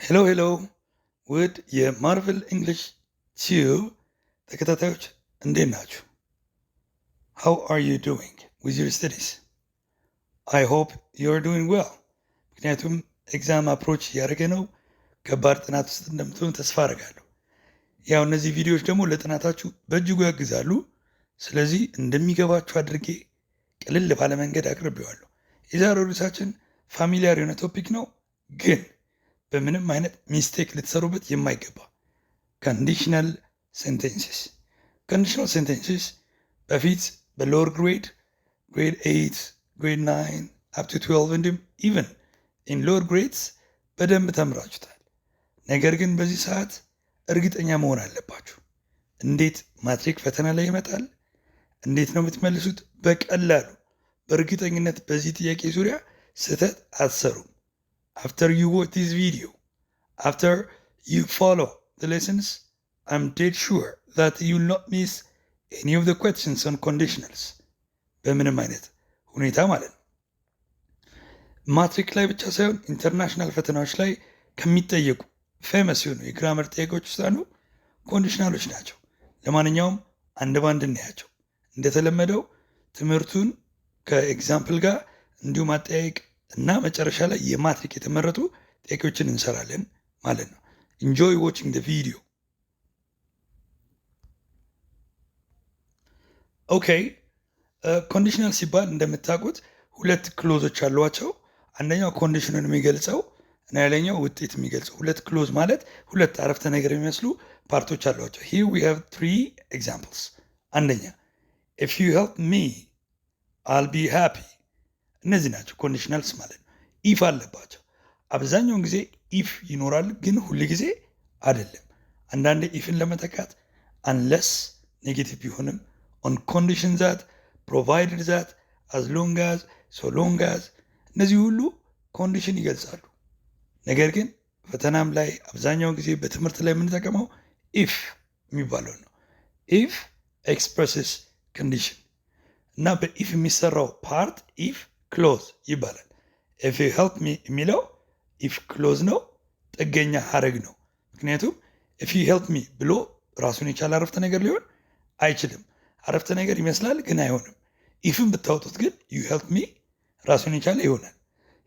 ሄሎ ውድ የማርቨል እንግሊሽ ቲዩብ ተከታታዮች እንዴት ናችሁ? How are you doing with your studies? I hope you're doing well. ምክንያቱም ኤግዛም አፕሮች እያደረገ ነው። ከባድ ጥናት ውስጥ እንደምትሆኑ ተስፋ አደርጋለሁ። ያው እነዚህ ቪዲዮዎች ደግሞ ለጥናታችሁ በእጅጉ ያግዛሉ። ስለዚህ እንደሚገባችሁ አድርጌ ቅልል ባለ መንገድ አቅርቤዋለሁ። የዛሬው ርዕሳችን ፋሚሊያር የሆነ ቶፒክ ነው፣ ግን በምንም አይነት ሚስቴክ ልትሰሩበት የማይገባ ኮንዲሽናል ሴንቴንስስ። ኮንዲሽናል ሴንቴንስስ በፊት በሎወር ግሬድ 8 ግሬድ 9 አፕ ቱ 12 እንዲሁም ኢቨን ኢን ሎወር ግሬድስ በደንብ ተምራችሁታል። ነገር ግን በዚህ ሰዓት እርግጠኛ መሆን አለባችሁ። እንዴት ማትሪክ ፈተና ላይ ይመጣል፣ እንዴት ነው የምትመልሱት? በቀላሉ በእርግጠኝነት በዚህ ጥያቄ ዙሪያ ስህተት አትሰሩም። After you watch this video, after you follow the lessons, I'm dead sure that you will not miss any of the questions on conditionals. በምንም አይነት ሁኔታ ማለት ነው። ማትሪክ ላይ ብቻ ሳይሆን ኢንተርናሽናል ፈተናዎች ላይ ከሚጠየቁ ፌመስ የሆኑ የግራመር ጥያቄዎች ውስጥ አንዱ ኮንዲሽናሎች ናቸው። ለማንኛውም አንድ ባንድ እናያቸው። እንደተለመደው ትምህርቱን ከኤግዛምፕል ጋር እንዲሁም አጠያየቅ እና መጨረሻ ላይ የማትሪክ የተመረጡ ጥያቄዎችን እንሰራለን ማለት ነው። ኢንጆይ ዋቺንግ ደ ቪዲዮ። ኦኬ፣ ኮንዲሽናል ሲባል እንደምታውቁት ሁለት ክሎዞች አሏቸው። አንደኛው ኮንዲሽኑን የሚገልጸው እና ያለኛው ውጤት የሚገልጸው። ሁለት ክሎዝ ማለት ሁለት አረፍተ ነገር የሚመስሉ ፓርቶች አሏቸው። here we have 3 examples። አንደኛ if you help me I'll be happy። እነዚህ ናቸው ኮንዲሽናልስ ማለት ነው። ኢፍ አለባቸው። አብዛኛውን ጊዜ ኢፍ ይኖራል፣ ግን ሁል ጊዜ አይደለም። አንዳንዴ ኢፍን ለመተካት አንለስ ኔጌቲቭ ቢሆንም ኦን ኮንዲሽን ዛት ፕሮቫይድድ ዛት አዝ ሎንግ አዝ ሶ ሎንግ አዝ፣ እነዚህ ሁሉ ኮንዲሽን ይገልጻሉ። ነገር ግን ፈተናም ላይ አብዛኛውን ጊዜ በትምህርት ላይ የምንጠቀመው ኢፍ የሚባለው ነው። ኢፍ ኤክስፕረስስ ኮንዲሽን እና በኢፍ የሚሰራው ፓርት ኢፍ ክሎዝ ይባላል። ኢፍ ዩ ሄልፕ ሚ የሚለው ኢፍ ክሎዝ ነው፣ ጥገኛ ሀረግ ነው። ምክንያቱም ኢፍ ዩ ሄልፕ ሚ ብሎ ራሱን የቻለ አረፍተ ነገር ሊሆን አይችልም። አረፍተ ነገር ይመስላል ግን አይሆንም። ኢፍን ብታወጡት ግን ዩ ሄልፕ ሚ ራሱን የቻለ ይሆናል።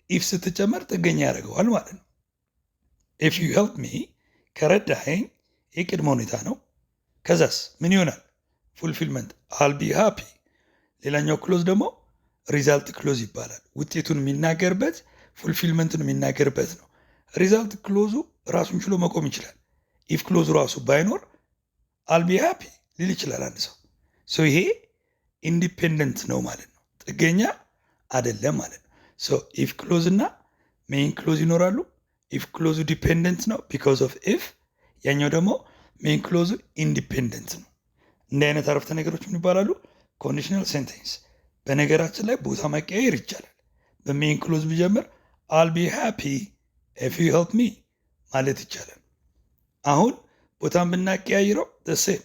ኢፍ ስትጨመር ጥገኛ ያደርገዋል ማለት ነው። ኢፍ ዩ ሄልፕ ሚ ከረዳኸኝ፣ ይህ ቅድመ ሁኔታ ነው። ከዛስ ምን ይሆናል? ፉልፊልመንት አል ቢ ሃፒ። ሌላኛው ክሎዝ ደግሞ ሪዛልት ክሎዝ ይባላል። ውጤቱን የሚናገርበት ፉልፊልመንቱን የሚናገርበት ነው። ሪዛልት ክሎዙ ራሱን ችሎ መቆም ይችላል። ኢፍ ክሎዙ ራሱ ባይኖር አልቢ ሃፒ ሊል ይችላል አንድ ሰው። ይሄ ኢንዲፔንደንት ነው ማለት ነው፣ ጥገኛ አይደለም ማለት ነው። ኢፍ ክሎዝ እና ሜይን ክሎዝ ይኖራሉ። ኢፍ ክሎዙ ዲፔንደንት ነው ቢኮዝ ኦፍ ኢፍ፣ ያኛው ደግሞ ሜይን ክሎዙ ኢንዲፔንደንት ነው። እንዲህ አይነት አረፍተ ነገሮች ምን ይባላሉ? ኮንዲሽናል ሴንቴንስ። በነገራችን ላይ ቦታ መቀያየር ይቻላል። በሜን ክሎዝ ቢጀምር አል ቢ ሃፒ ኢፍ ዩ ሄልፕ ሚ ማለት ይቻላል። አሁን ቦታን ብናቀያይረው ሴም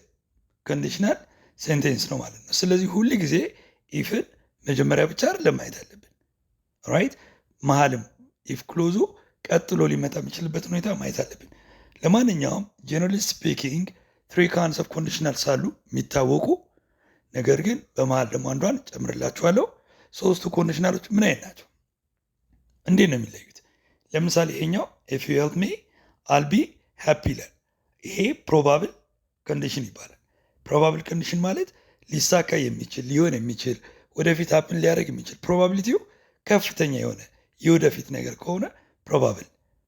ኮንዲሽናል ሴንቴንስ ነው ማለት ነው። ስለዚህ ሁል ጊዜ ኢፍን መጀመሪያ ብቻ አይደለም ማየት አለብን። ራይት፣ መሀልም ኢፍ ክሎዙ ቀጥሎ ሊመጣ የሚችልበት ሁኔታ ማየት አለብን። ለማንኛውም ጀነራሊ ስፒኪንግ 3 kinds of conditionals አሉ የሚታወቁ። ነገር ግን በመሃል ደግሞ አንዷን ጨምርላችኋለሁ። 3ቱ ኮንዲሽናሎች ምን አይነት ናቸው? እንዴት ነው የሚለዩት? ለምሳሌ ይሄኛው ኢፍ ዩ ሄልፕ ሚ አል ቢ ሃፒ ይላል። ይሄ ፕሮባብል ኮንዲሽን ይባላል። ፕሮባብል ኮንዲሽን ማለት ሊሳካ የሚችል ሊሆን የሚችል ወደፊት ሀፕን ሊያደርግ የሚችል ፕሮባቢሊቲው ከፍተኛ የሆነ የወደፊት ነገር ከሆነ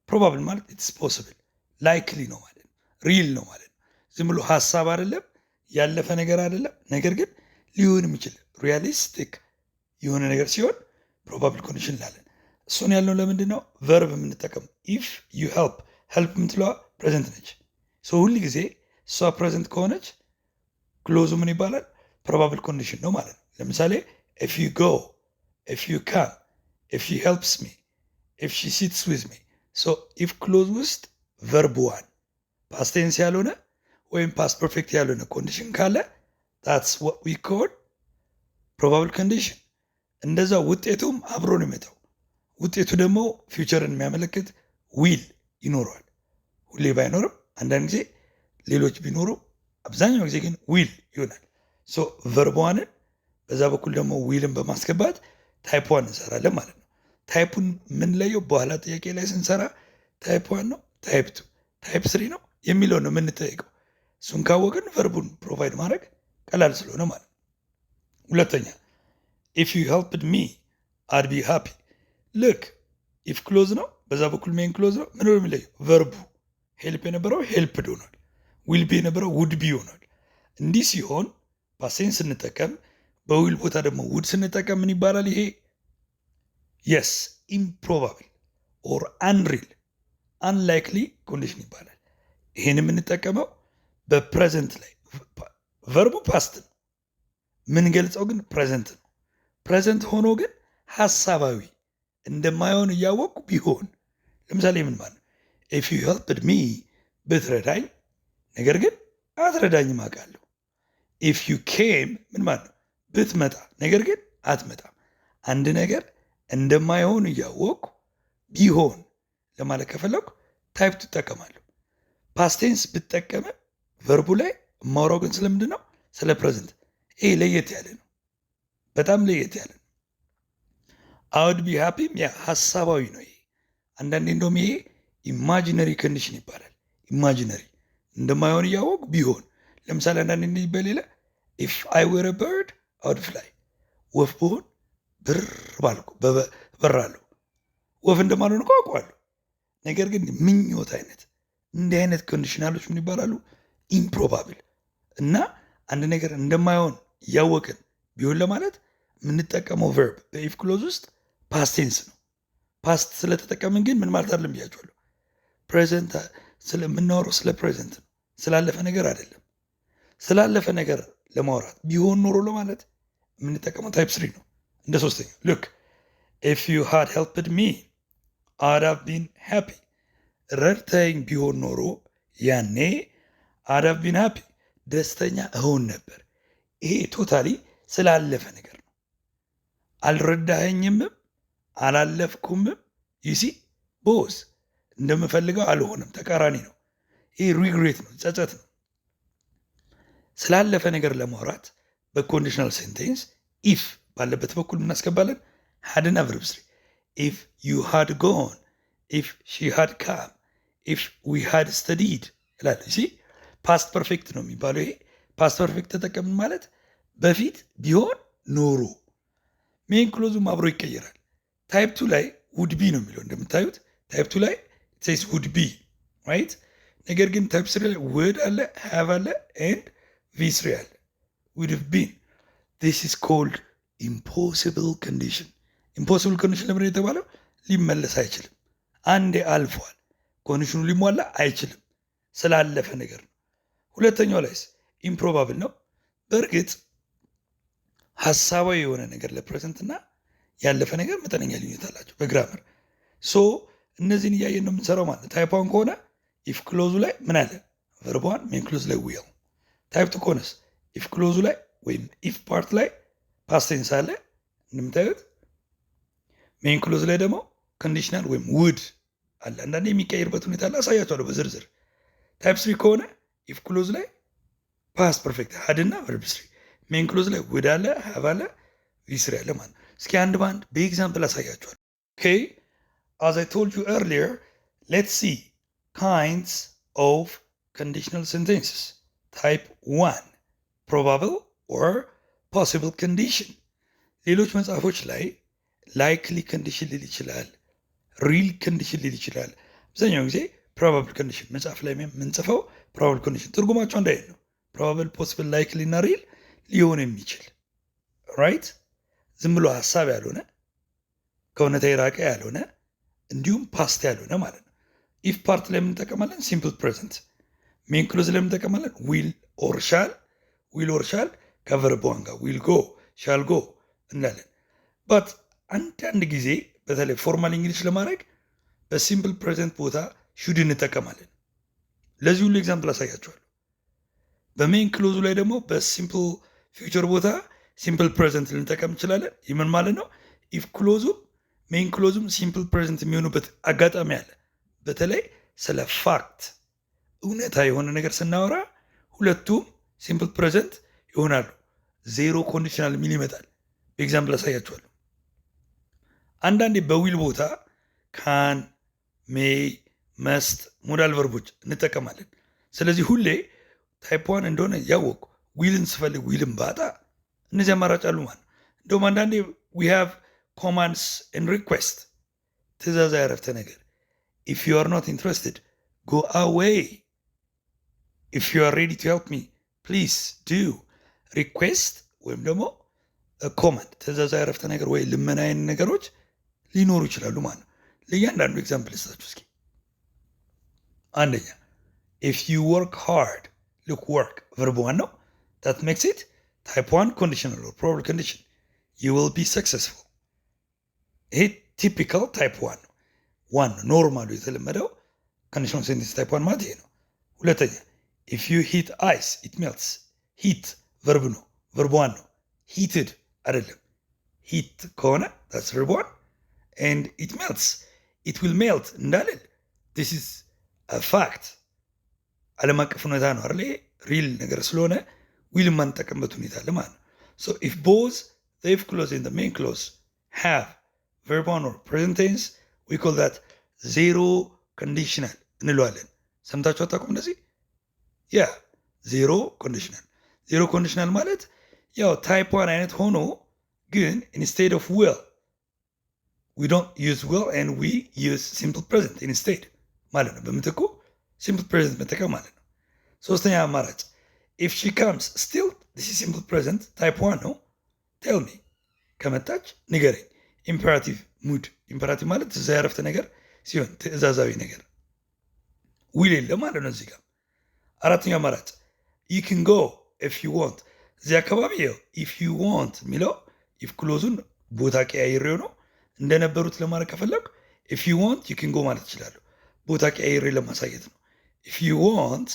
ፕሮባብል ማለት ኢትስ ፖስብል ላይክሊ ነው ማለት ነው። ሪል ነው ማለት ነው። ዝም ብሎ ሀሳብ አይደለም፣ ያለፈ ነገር አይደለም። ነገር ግን ሊሆን የሚችል ሪያሊስቲክ የሆነ ነገር ሲሆን ፕሮባብል ኮንዲሽን እንላለን። እሱን ያልነው ለምንድን ነው? ቨርብ የምንጠቀሙ ኢፍ ዩ ሄልፕ የምትለዋ ፕሬዘንት ነች። ሁል ጊዜ እሷ ፕሬዘንት ከሆነች ክሎዙ ምን ይባላል? ፕሮባብል ኮንዲሽን ነው ማለት ነው። ለምሳሌ ኢፍ ዩ ጎ፣ ኢፍ ዩ ካም፣ ኢፍ ሺ ሄልፕስ ሚ፣ ኢፍ ሺ ሲትስ ዊዝ ሚ። ኢፍ ክሎዝ ውስጥ ቨርብ ዋን ፓስት ቴንስ ያልሆነ ወይም ፓስት ፐርፌክት ያልሆነ ኮንዲሽን ካለ that's what we call probable condition። እንደዛ ውጤቱም አብሮ ነው የሚመጣው። ውጤቱ ደግሞ ፊውቸርን የሚያመለክት ዊል ይኖረዋል። ሁሌ ባይኖርም አንዳንድ ጊዜ ሌሎች ቢኖሩ አብዛኛው ጊዜ ግን ዊል ይሆናል። ሶ ቨርብ ዋንን በዛ በኩል ደግሞ ዊልን በማስገባት ታይፕ ዋን እንሰራለን ማለት ነው። ታይፑን የምንለየው በኋላ ጥያቄ ላይ ስንሰራ ታይፕ ዋን ነው፣ ታይፕ ቱ፣ ታይፕ ስሪ ነው የሚለው ነው የምንጠይቀው። እሱን ካወቅን ቨርቡን ፕሮቫይድ ማድረግ ቀላል ስለሆነ ማለት ነው። ሁለተኛ ኢፍ ዩ ሄልፕድ ሚ አድ ቢ ሃፒ። ልክ ኢፍ ክሎዝ ነው፣ በዛ በኩል ሜን ክሎዝ ነው። ምን ነው የሚለየው? ቨርቡ ሄልፕ የነበረው ሄልፕድ ሆኗል። ዊል ቢ የነበረው ውድ ቢ ሆኗል። እንዲህ ሲሆን ፓስቴን ስንጠቀም በዊል ቦታ ደግሞ ውድ ስንጠቀም ምን ይባላል? ይሄ የስ ኢምፕሮባብል ኦር አንሪል አንላይክሊ ኮንዲሽን ይባላል። ይሄን የምንጠቀመው በፕሬዘንት ላይ ቨርቡ ፓስት ነው፣ የምንገልጸው ግን ፕሬዘንት ነው። ፕሬዘንት ሆኖ ግን ሀሳባዊ እንደማይሆን እያወቅኩ ቢሆን ለምሳሌ ምን ማለት ኢፍ ዩ ሄልፕድ ሚ ብትረዳኝ፣ ነገር ግን አትረዳኝም አውቃለሁ። ኢፍ ዩ ኬም ምን ማለት ነው? ብትመጣ፣ ነገር ግን አትመጣም። አንድ ነገር እንደማይሆን እያወቅኩ ቢሆን ለማለት ከፈለኩ ታይፕ ትጠቀማለሁ። ፓስቴንስ ብጠቀመ ቨርቡ ላይ የማውራው ግን ስለምንድን ነው? ስለ ፕሬዘንት። ይሄ ለየት ያለ ነው፣ በጣም ለየት ያለ ነው። አውድ ቢ ሃፒም ያ ሀሳባዊ ነው። ይሄ አንዳንዴ እንደውም ይሄ ኢማጂነሪ ኮንዲሽን ይባላል። ኢማጂነሪ እንደማይሆን እያወቅ ቢሆን ለምሳሌ አንዳንዴ እንዲህ በሌለ ኢፍ አይ ዌር በርድ አውድ ፍላይ፣ ወፍ ብሆን ብር ባልኩ በራለሁ። ወፍ እንደማልሆን እኮ አውቀዋለሁ። ነገር ግን ምኞት አይነት እንዲህ አይነት ኮንዲሽናሎች ምን ይባላሉ? ኢምፕሮባብል እና አንድ ነገር እንደማይሆን እያወቅን ቢሆን ለማለት የምንጠቀመው ቨርብ በኢፍ ክሎዝ ውስጥ ፓስቴንስ ነው። ፓስት ስለተጠቀምን ግን ምን ማለት አይደለም ብያቸዋለሁ። ፕሬዘንት ስለምናወራው ስለ ፕሬዘንት ነው፣ ስላለፈ ነገር አይደለም። ስላለፈ ነገር ለማውራት ቢሆን ኖሮ ለማለት የምንጠቀመው ታይፕ ስሪ ነው። እንደ ሶስተኛው ልክ ኢፍ ዩ ሃድ ሄልፕድ ሚ አድ ሃቭ ቢን ሃፒ፣ ረድተኝ ቢሆን ኖሮ ያኔ አድ ሃቭ ቢን ሃፒ፣ ደስተኛ እሆን ነበር። ይሄ ቶታሊ ስላለፈ ነገር ነው። አልረዳኸኝምም አላለፍኩምም ዩሲ ቦዝ እንደምፈልገው አልሆንም፣ ተቃራኒ ነው። ይህ ሪግሬት ነው፣ ጸጸት ነው። ስላለፈ ነገር ለማውራት በኮንዲሽናል ሴንቴንስ ኢፍ ባለበት በኩል እናስገባለን ሃድና ቨርብ ስሪ። ኢፍ ዩ ሃድ ጎን፣ ኢፍ ሺ ሃድ ካም፣ ኢፍ ዊ ሃድ ስተዲድ ይላል። ፓስት ፐርፌክት ነው የሚባለው። ይሄ ፓስት ፐርፌክት ተጠቀምን ማለት በፊት ቢሆን ኖሮ። ሜን ክሎዙም አብሮ ይቀየራል። ታይፕ ቱ ላይ ውድ ቢ ነው የሚለው እንደምታዩት። ታይፕ ቱ ላይ ሴስ ውድ ቢ ራይት። ነገር ግን ታይፕ ስሪ ላይ ውድ አለ፣ ሃቭ አለ ኤንድ ቪ3 አለ። ውድ ቢን ዲስ ኢዝ ኮልድ ኢምፖሲብል ኮንዲሽን። ኢምፖሲብል ኮንዲሽን ለምን የተባለው? ሊመለስ አይችልም። አንዴ አልፏል፣ ኮንዲሽኑ ሊሟላ አይችልም፣ ስላለፈ ነገር ነው። ሁለተኛው ላይስ ኢምፕሮባብል ነው። በእርግጥ ሀሳባዊ የሆነ ነገር ለፕሬዘንት እና ያለፈ ነገር መጠነኛ ልዩነት አላቸው በግራመር። ሶ እነዚህን እያየን ነው የምንሰራው ማለት ነው። ታይፕ ዋን ከሆነ ኢፍ ክሎዙ ላይ ምን አለ? ቨርብ ዋን፣ ሜን ክሎዝ ላይ ዊል። ታይፕ ቱ ከሆነስ ኢፍ ክሎዙ ላይ ወይም ኢፍ ፓርት ላይ ፓስቴንስ አለ እንደምታዩት። ሜን ክሎዝ ላይ ደግሞ ኮንዲሽናል ወይም ውድ አለ። አንዳንዴ የሚቀይርበት ሁኔታ አለ፣ አሳያቸዋለሁ በዝርዝር። ታይፕ ስሪ ከሆነ ኢፍ ክሎዝ ላይ ፓስት ፐርፌክት ሃድና ቨርብ ስሪ፣ ሜን ክሎዝ ላይ ውድ አለ፣ ሃቭ አለ፣ ቪ3 አለ ማለት ነው። እስኪ አንድ በአንድ በኤግዛምፕል አሳያቸዋለሁ። ኦኬ as I told you earlier, let's see kinds of conditional sentences. Type 1 probable or possible condition. ሌሎች መጽሐፎች ላይ ላይክሊ ኮንዲሽን ሊል ይችላል፣ ሪል ኮንዲሽን ሊል ይችላል። አብዛኛውን ጊዜ ፕሮባብል ኮንዲሽን መጽሐፍ ላይ የምንጽፈው ፕሮባብል ኮንዲሽን ትርጉማቸው አንድ አይነት ነው። ፕሮባብል፣ ፖሲብል፣ ላይክሊ እና ሪል ሊሆን የሚችል ራይት። ዝም ብሎ ሀሳብ ያልሆነ ከእውነታ የራቀ ያልሆነ እንዲሁም ፓስት ያልሆነ ማለት ነው። ኢፍ ፓርት ላይ የምንጠቀማለን ሲምፕል ፕሬዘንት። ሜን ክሎዝ ላይ የምንጠቀማለን ዊል ኦር ሻል። ዊል ኦር ሻል ከቨርብ ዋን ጋር ዊል ጎ፣ ሻል ጎ እንላለን። ባት አንዳንድ ጊዜ በተለይ ፎርማል እንግሊሽ ለማድረግ በሲምፕል ፕሬዘንት ቦታ ሹድ እንጠቀማለን። ለዚህ ሁሉ ኤግዛምፕል አሳያቸዋለሁ። በሜን ክሎዙ ላይ ደግሞ በሲምፕል ፊውቸር ቦታ ሲምፕል ፕሬዘንት ልንጠቀም እንችላለን። ይምን ማለት ነው? ኢፍ ክሎዙም ሜን ክሎዙም ሲምፕል ፕሬዘንት የሚሆኑበት አጋጣሚ አለ። በተለይ ስለ ፋክት እውነታ የሆነ ነገር ስናወራ ሁለቱም ሲምፕል ፕሬዘንት ይሆናሉ። ዜሮ ኮንዲሽናል የሚል ይመጣል። በኤግዛምፕል አሳያችኋለሁ። አንዳንዴ በዊል ቦታ ካን፣ ሜይ፣ መስት ሞዳል ቨርቦች እንጠቀማለን። ስለዚህ ሁሌ ታይፕ ዋን እንደሆነ ያወቁ ዊልን ስፈልግ ዊልን ባጣ እነዚህ አማራጭ አሉ ማለት ነው። እንደውም አንዳንዴ ዊ ሃቭ ኮማንድስ ኤንድ ሪኩዌስት ትእዛዛዊ አረፍተ ነገር ኢፍ ዩ አር ኖት ኢንትረስትድ ጎ አዌይ፣ ኢፍ ዩ አር ሬዲ ቱ ሄልፕ ሚ ፕሊዝ ዱ። ሪኩዌስት ወይም ደግሞ ኮማንድ ትእዛዛዊ አረፍተ ነገር ወይ ልመና አይነት ነገሮች ሊኖሩ ይችላሉ ማለት ነው። ለእያንዳንዱ ኤግዛምፕል ልስጣችሁ እስኪ። አንደኛ ኢፍ ዩ ወርክ ሃርድ፣ ሉክ ወርክ ቨርብ ዋን ነው። that makes it type 1 conditional or probable condition. You will be successful. ይሄ ቲፒካል ታይፕ 1 ነው። ዋን ኖርማሉ የተለመደው ኮንዲሽናል ሴንቴንስ ታይፕ 1 ማለት ይሄ ነው። ሁለተኛ if you heat ice it melts. ሂት ቨርብ ነው፣ ቨርብ 1 ነው። ሂትድ አይደለም። ሂት ከሆነ that's verb 1 and it melts, it will melt እንዳልል this is a fact ዓለም አቀፍ ሁኔታ ነው አይደል? ሪል ነገር ስለሆነ ዊል የማንጠቀምበት ሁኔታ አለ ማለት ነው። so if both the if clause and the main clause have verb 1 or present tense we call that zero conditional እንለዋለን። ሰምታችሁ አታውቁም እንደዚህ? ያ ዜሮ ኮንዲሽናል። ዜሮ ኮንዲሽናል ማለት ያው ታይፕ 1 አይነት ሆኖ ግን instead of will we don't use will and we use simple present instead ማለት ነው። በምትኩ simple present መጠቀም ማለት ነው። ሶስተኛ አማራጭ if she comes still this is simple present type 1 ነው። tell me ከመጣች ንገረኝ። ኢምፐራቲቭ ሙድ ኢምፐራቲቭ ማለት ትእዛዛዊ አረፍተ ነገር ሲሆን ትእዛዛዊ ነገር ዊል የለም ማለት ነው እዚህ ጋር። አራተኛው አማራጭ you can go if you want። እዚህ አካባቢ ይኸው if you want የሚለው if ክሎዙን ቦታ ቀያይሬው ነው። እንደነበሩት ለማድረግ ከፈለኩ if you want you can go ማለት እችላለሁ። ቦታ ቀያይሬ ለማሳየት ነው። if you want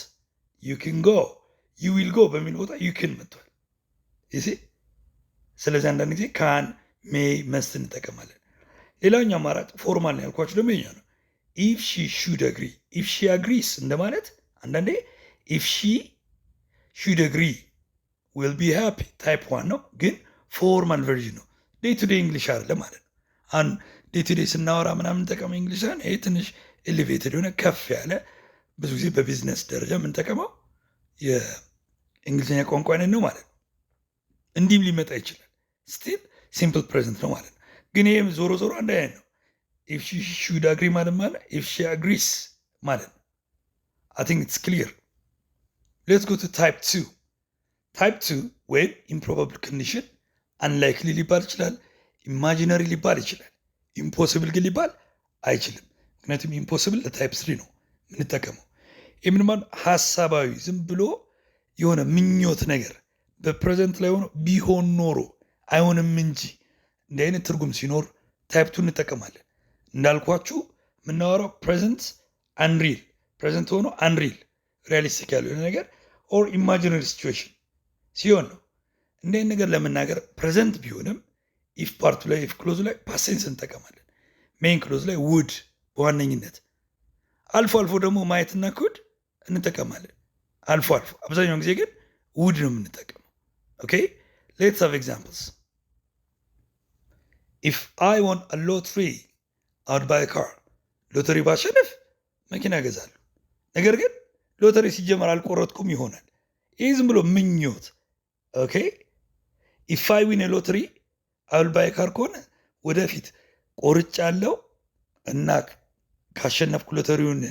you can go you will go በሚል ቦታ you can መጥቷል። ይሄ ስለዚህ አንዳንድ ጊዜ ካን፣ ሜይ፣ መስት እንጠቀማለን። ሌላኛው አማራጭ ፎርማል ነው ያልኳችሁ ደግሞ ይሄኛው ነው። if she should agree if she agrees እንደማለት አንዳንዴ if she should agree will be happy ታይፕ 1 ነው ግን ፎርማል ቨርዥን ነው። ዴይ ቱ ዴይ እንግሊሽ አይደለም ማለት ነው። አሁን ዴይ ቱ ዴይ ስናወራ ምናምን እንጠቀመው እንግሊሽ ሳይሆን ይሄ ትንሽ ኤሌቬትድ የሆነ ከፍ ያለ ብዙ ጊዜ በቢዝነስ ደረጃ የምንጠቀመው የእንግሊዝኛ ቋንቋ አይነት ነው ማለት ነው። እንዲህም ሊመጣ ይችላል። ስቲል ሲምፕል ፕሬዘንት ነው ማለት ነው። ግን ይህም ዞሮ ዞሮ አንድ አይነት ነው። ኢፍ ሺ ሹድ አግሪ ማለት ማለት ኢፍ ሺ አግሪስ ማለት ነው። አይ ቲንክ ኢትስ ክሊር። ሌትስ ጎ ቱ ታይፕ 2። ታይፕ 2 ወይም ኢምፕሮባብል ኮንዲሽን አንላይክሊ ሊባል ይችላል፣ ኢማጂነሪ ሊባል ይችላል። ኢምፖሲብል ግን ሊባል አይችልም። ምክንያቱም ኢምፖሲብል ለታይፕ 3 ነው የምንጠቀመው። የምን ማለት ሀሳባዊ ዝም ብሎ የሆነ ምኞት ነገር በፕሬዘንት ላይ ሆኖ ቢሆን ኖሮ አይሆንም እንጂ እንዲህ አይነት ትርጉም ሲኖር ታይፕ 2 እንጠቀማለን። እንዳልኳችሁ የምናወራው ፕሬዘንት አንሪል ፕሬዘንት ሆኖ አንሪል ሪያሊስቲክ ያልሆነ ነገር ኦር ኢማጂነሪ ሲቹዌሽን ሲሆን ነው። እንዲህ አይነት ነገር ለመናገር ፕሬዘንት ቢሆንም ኢፍ ፓርቱ ላይ ኢፍ ክሎዙ ላይ ፓስት ቴንስ እንጠቀማለን። ሜይን ክሎዝ ላይ ውድ በዋነኝነት አልፎ አልፎ ደግሞ ማየትና ኩድ እንጠቀማለን። አልፎ አልፎ አብዛኛውን ጊዜ ግን ውድ ነው የምንጠቀመው። ኦኬ ሌትስ ሃቭ ኤግዛምፕልስ። ኢፍ አይ ዋን አ ሎተሪ አይ ውድ ባይ ካር። ሎተሪ ባሸንፍ መኪና እገዛለሁ። ነገር ግን ሎተሪ ሲጀመር አልቆረጥኩም ይሆናል። ይህ ዝም ብሎ ምኞት። ኦኬ ኢፍ አይ ዊን ሎተሪ አይ ውድ ባይ ካር ከሆነ ወደፊት ቆርጫለሁ እና ካሸነፍኩ ሎተሪውን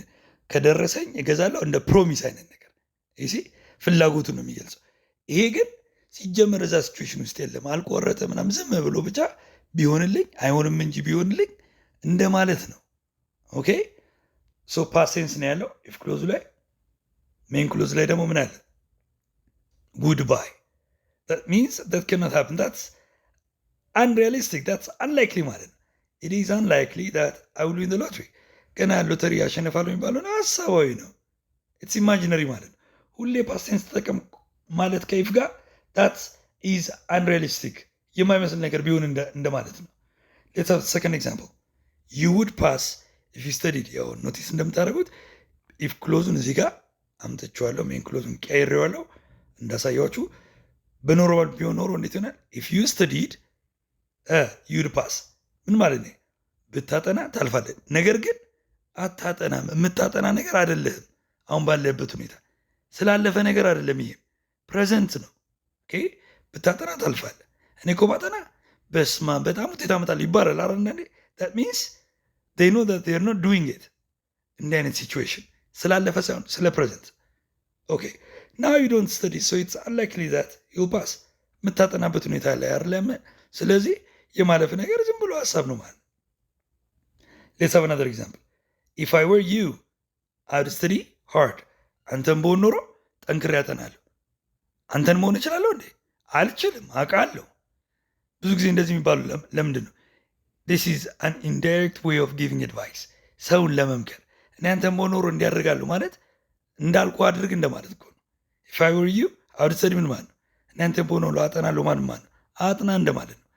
ከደረሰኝ እገዛለሁ እንደ ፕሮሚስ አይነት ነገር ይሄ ፍላጎቱን ነው የሚገልጸው። ይሄ ግን ሲጀመር እዛ ሲቹዌሽን ውስጥ የለም፣ አልቆረጠ ምናምን ዝም ብሎ ብቻ ቢሆንልኝ አይሆንም እንጂ ቢሆንልኝ እንደማለት ነው። ኦኬ ሶ ፓስት ቴንስ ነው ያለው ኢፍ ክሎዝ ላይ። ሜን ክሎዝ ላይ ደግሞ ምን አለ? ጉድ ባይ። that means that cannot happen, that's unrealistic, that's unlikely ማለት ነው። it is unlikely that I will win the lottery ገና ሎተሪ ያሸነፋለሁ የሚባለው ሀሳባዊ ነው። ኢትስ ኢማጂነሪ ማለት ነው። ሁሌ ፓስት ቴንስ ተጠቀም ማለት ከኢፍ ጋር that is unrealistic የማይመስል ነገር ቢሆን እንደማለት ነው። ሌትስ ሃቭ ሰከንድ ኤግዛምፕል you would pass if you studied። ያው ኖቲስ እንደምታደርጉት ኢፍ ክሎዙን እዚህ ጋር አምጥቼዋለሁ። ሜን ክሎዙን ቀይሬዋለሁ እንዳሳያችሁ። በኖርማል ቢሆን ኖሮ እንዴት ይሆናል? ኢፍ ዩ ስተዲድ ዩድ ፓስ። ምን ማለት ነው? ብታጠና ታልፋለህ። ነገር ግን አታጠናም። የምታጠና ነገር አይደለህም። አሁን ባለበት ሁኔታ ስላለፈ ነገር አይደለም። ይሄም ፕሬዘንት ነው። ኦኬ ብታጠና ታልፋለህ። እኔ እኮ ባጠና በስማ በጣም ውጤት አመጣለሁ ይባላል። አንዳንዴ that means they know that they are not doing it። እንዲህ አይነት ሲቹዌሽን ስላለፈ ሳይሆን ስለ ፕሬዘንት። ኦኬ now you don't study so it's unlikely that you'll pass። የምታጠናበት ሁኔታ ላይ አይደለም። ስለዚህ የማለፍ ነገር ዝም ብሎ ሀሳብ ነው ማለት። let's have another example. if I were you I would study hard። አንተን በሆን ኖሮ ጠንክሬ ያጠናለሁ። አንተን መሆን እችላለሁ እንዴ? አልችልም፣ አውቃለሁ። ብዙ ጊዜ እንደዚህ የሚባሉ ለምንድን ነው? this is an indirect way of giving advice። ሰውን ለመምከር እኔ አንተን በሆን ኖሮ እንዲያደርጋለሁ ማለት እንዳልኩ አድርግ እንደማለት እኮ ነው። if I were you I would study ምን ማለት ነው? እኔ አንተን በሆን ኖሮ አጠናለሁ ማለት ነው፣ አጥና እንደማለት ነው።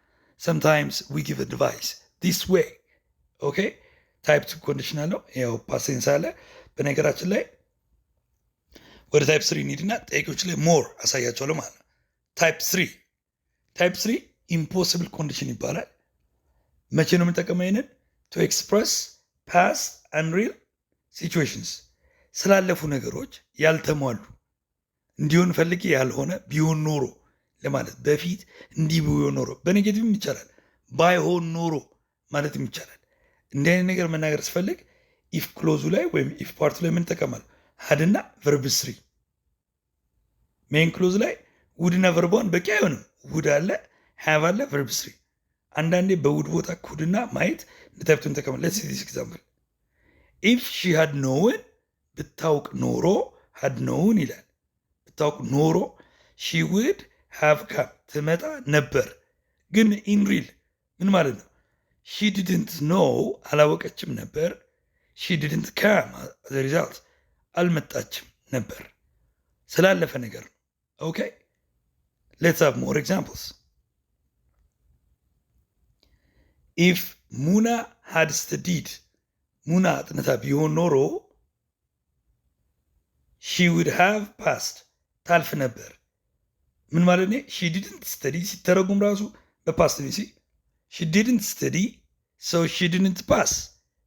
sometimes we give advice this way። ኦኬ ታይፕ ቱ ኮንዲሽናል ነው። ያው ፓሴንስ አለ። በነገራችን ላይ ወደ ታይፕ 3 እንሂድና ጥያቄዎች ላይ ሞር አሳያቸዋለሁ ማለት ነው። ታይፕ 3 ኢምፖሲብል ኮንዲሽን ይባላል። መቼ ነው የምንጠቀመው ይሄንን? ቱ ኤክስፕረስ ፓስት አንሪል ሲቹዌሽንስ፣ ስላለፉ ነገሮች ያልተሟሉ እንዲሆን ፈልጌ ያልሆነ ቢሆን ኖሮ ለማለት በፊት እንዲህ ቢሆን ኖሮ፣ በኔጌቲቭም ይቻላል ባይሆን ኖሮ ማለትም ይቻላል። እንዲህ አይነት ነገር መናገር ስፈልግ ኢፍ ክሎዙ ላይ ወይም ኢፍ ፓርቱ ላይ ምን ጠቀማል? ሀድና ቨርብ 3። ሜን ክሎዝ ላይ ውድና ቨርቧን በቂ አይሆንም። ውድ አለ፣ ሃቭ አለ፣ ቨርብ 3። አንዳንዴ በውድ ቦታ ኩድና ማየት እንደታይፕቱ እንጠቀማል። ሌትስ ሲ ዲስ ኤግዛምፕል። ኢፍ ሺ ሃድ ኖውን፣ ብታውቅ ኖሮ፣ ሃድ ኖውን ይላል። ብታውቅ ኖሮ ሺ ውድ ሃቭ ካም፣ ትመጣ ነበር። ግን ኢን ሪል ምን ማለት ነው? ሺ ዲድንት ኖው፣ አላወቀችም ነበር። ሺ ዲድንት ካም አዘ ሪዛልት፣ አልመጣችም ነበር። ስላለፈ ነገር ነው። ኦኬ ሌትስ ሃቭ ሞር ኤግዛምፕልስ። ኢፍ ሙና ሃድ ስተዲድ፣ ሙና አጥንታ ቢሆን ኖሮ ሺ ውድ ሃቭ ፓስድ፣ ታልፍ ነበር። ምን ማለት ነው? ሺ ዲድንት ስተዲ ሲተረጉም ራሱ በፓስት ሲ ሺ ዲድንት ስተዲ ሶ ሺ ዲድንት ፓስ፣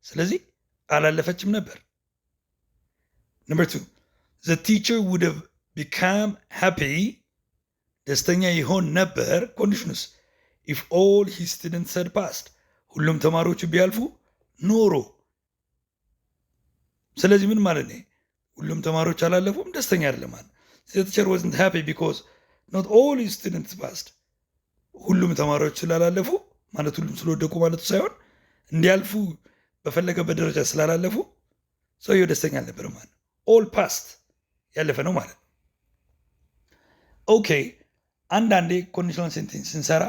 ስለዚህ አላለፈችም ነበር። ነምበር 2 ዘ ቲቸር ውድ ሃቭ ቢካም ሃፒ፣ ደስተኛ ይሆን ነበር። ኮንዲሽኑስ ኢፍ ኦል ሂዝ ስቱደንትስ ሃድ ፓስድ፣ ሁሉም ተማሪዎቹ ቢያልፉ ኖሮ። ስለዚህ ምን ማለት ነው? ሁሉም ተማሪዎች አላለፉም፣ ደስተኛ አይደለም ማለት። ዘ ቲቸር ዋዝንት ሃፒ ቢኮዝ ኖት ኦል ሂዝ ስቱደንትስ ፓስድ፣ ሁሉም ተማሪዎች ስላላለፉ ማለት ሁሉም ስለወደቁ ማለቱ ሳይሆን እንዲያልፉ በፈለገበት ደረጃ ስላላለፉ ሰውየው ደስተኛ አልነበረም ማለት ነው። ኦል ፓስት ያለፈ ነው ማለት ነው። ኦኬ አንዳንዴ ኮንዲሽናል ሴንቴንስ ስንሰራ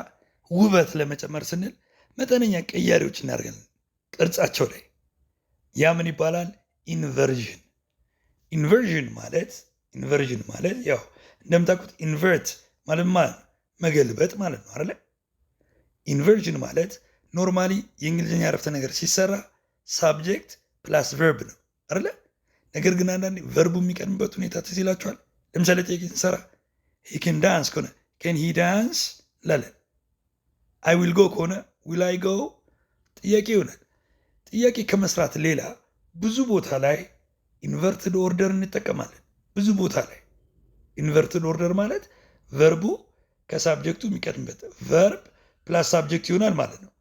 ውበት ለመጨመር ስንል መጠነኛ ቀያሪዎች እናደርጋለን ቅርጻቸው ላይ። ያ ምን ይባላል? ኢንቨርዥን። ኢንቨርዥን ማለት ያው እንደምታውቁት ኢንቨርት ማለት መገልበጥ ማለት ነው አይደለ? ኢንቨርዥን ማለት ኖርማሊ የእንግሊዝኛ አረፍተ ነገር ሲሰራ ሳብጀክት ፕላስ ቨርብ ነው አይደለ? ነገር ግን አንዳንዴ ቨርቡ የሚቀድምበት ሁኔታ ትዝ ይላችኋል። ለምሳሌ ጥያቄ ስንሰራ ሂ ካን ዳንስ ከሆነ ካን ሂ ዳንስ ላለን፣ አይ ዊል ጎ ከሆነ ዊል አይ ጎ ጥያቄ ይሆናል። ጥያቄ ከመስራት ሌላ ብዙ ቦታ ላይ ኢንቨርትድ ኦርደር እንጠቀማለን። ብዙ ቦታ ላይ ኢንቨርትድ ኦርደር ማለት ቨርቡ ከሳብጀክቱ የሚቀድምበት ቨርብ ፕላስ ሳብጀክት ይሆናል ማለት ነው።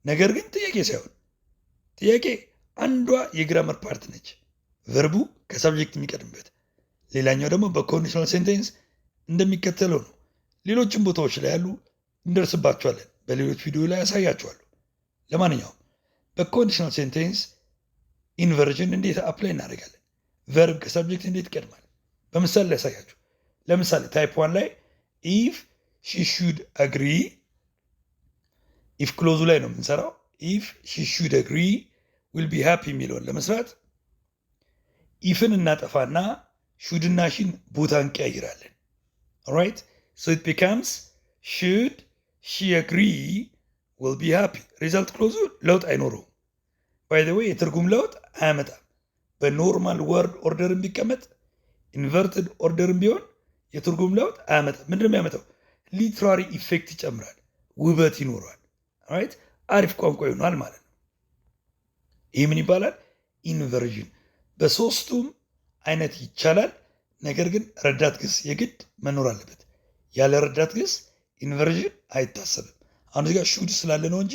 ነገር ግን ጥያቄ ሳይሆን፣ ጥያቄ አንዷ የግራመር ፓርት ነች፣ ቨርቡ ከሳብጀክት የሚቀድምበት። ሌላኛው ደግሞ በኮንዲሽናል ሴንቴንስ እንደሚከተለው ነው። ሌሎችም ቦታዎች ላይ ያሉ እንደርስባቸዋለን። በሌሎች ቪዲዮ ላይ ያሳያቸዋለሁ። ለማንኛውም በኮንዲሽናል ሴንቴንስ ኢንቨርዥን እንዴት አፕላይ እናደርጋለን፣ ቨርብ ከሳብጀክት እንዴት ይቀድማል፣ በምሳሌ ላይ ያሳያችሁ። ለምሳሌ ታይፕ 1 ላይ ኢፍ ሺ ሹድ አግሪ፣ ኢፍ ክሎዙ ላይ ነው የምንሰራው። ኢፍ ሺ ሹድ አግሪ ዊል ቢ ሃፒ የሚለውን ለመስራት ኢፍን እናጠፋና ሹድና ሺን ቦታ እንቀያይራለን። ኦልራይት ሶ ኢት ቢካምስ ሹድ ሺ አግሪ ዊል ቢ ሃፒ። ሪዛልት ክሎዙ ለውጥ አይኖረውም። ባይ ዘ ዌይ የትርጉም ለውጥ አያመጣም። በኖርማል ወርድ ኦርደር ቢቀመጥ ኢንቨርትድ ኦርደርም ቢሆን የትርጉም ለውጥ አያመጣም። ምንድን ነው የሚያመጣው? ሊትራሪ ኢፌክት ይጨምራል፣ ውበት ይኖረዋል። ራይት አሪፍ ቋንቋ ይሆናል ማለት ነው። ይህ ምን ይባላል? ኢንቨርዥን። በሶስቱም አይነት ይቻላል። ነገር ግን ረዳት ግስ የግድ መኖር አለበት። ያለ ረዳት ግስ ኢንቨርዥን አይታሰብም። አሁን እዚህ ጋር ሹድ ስላለ ነው እንጂ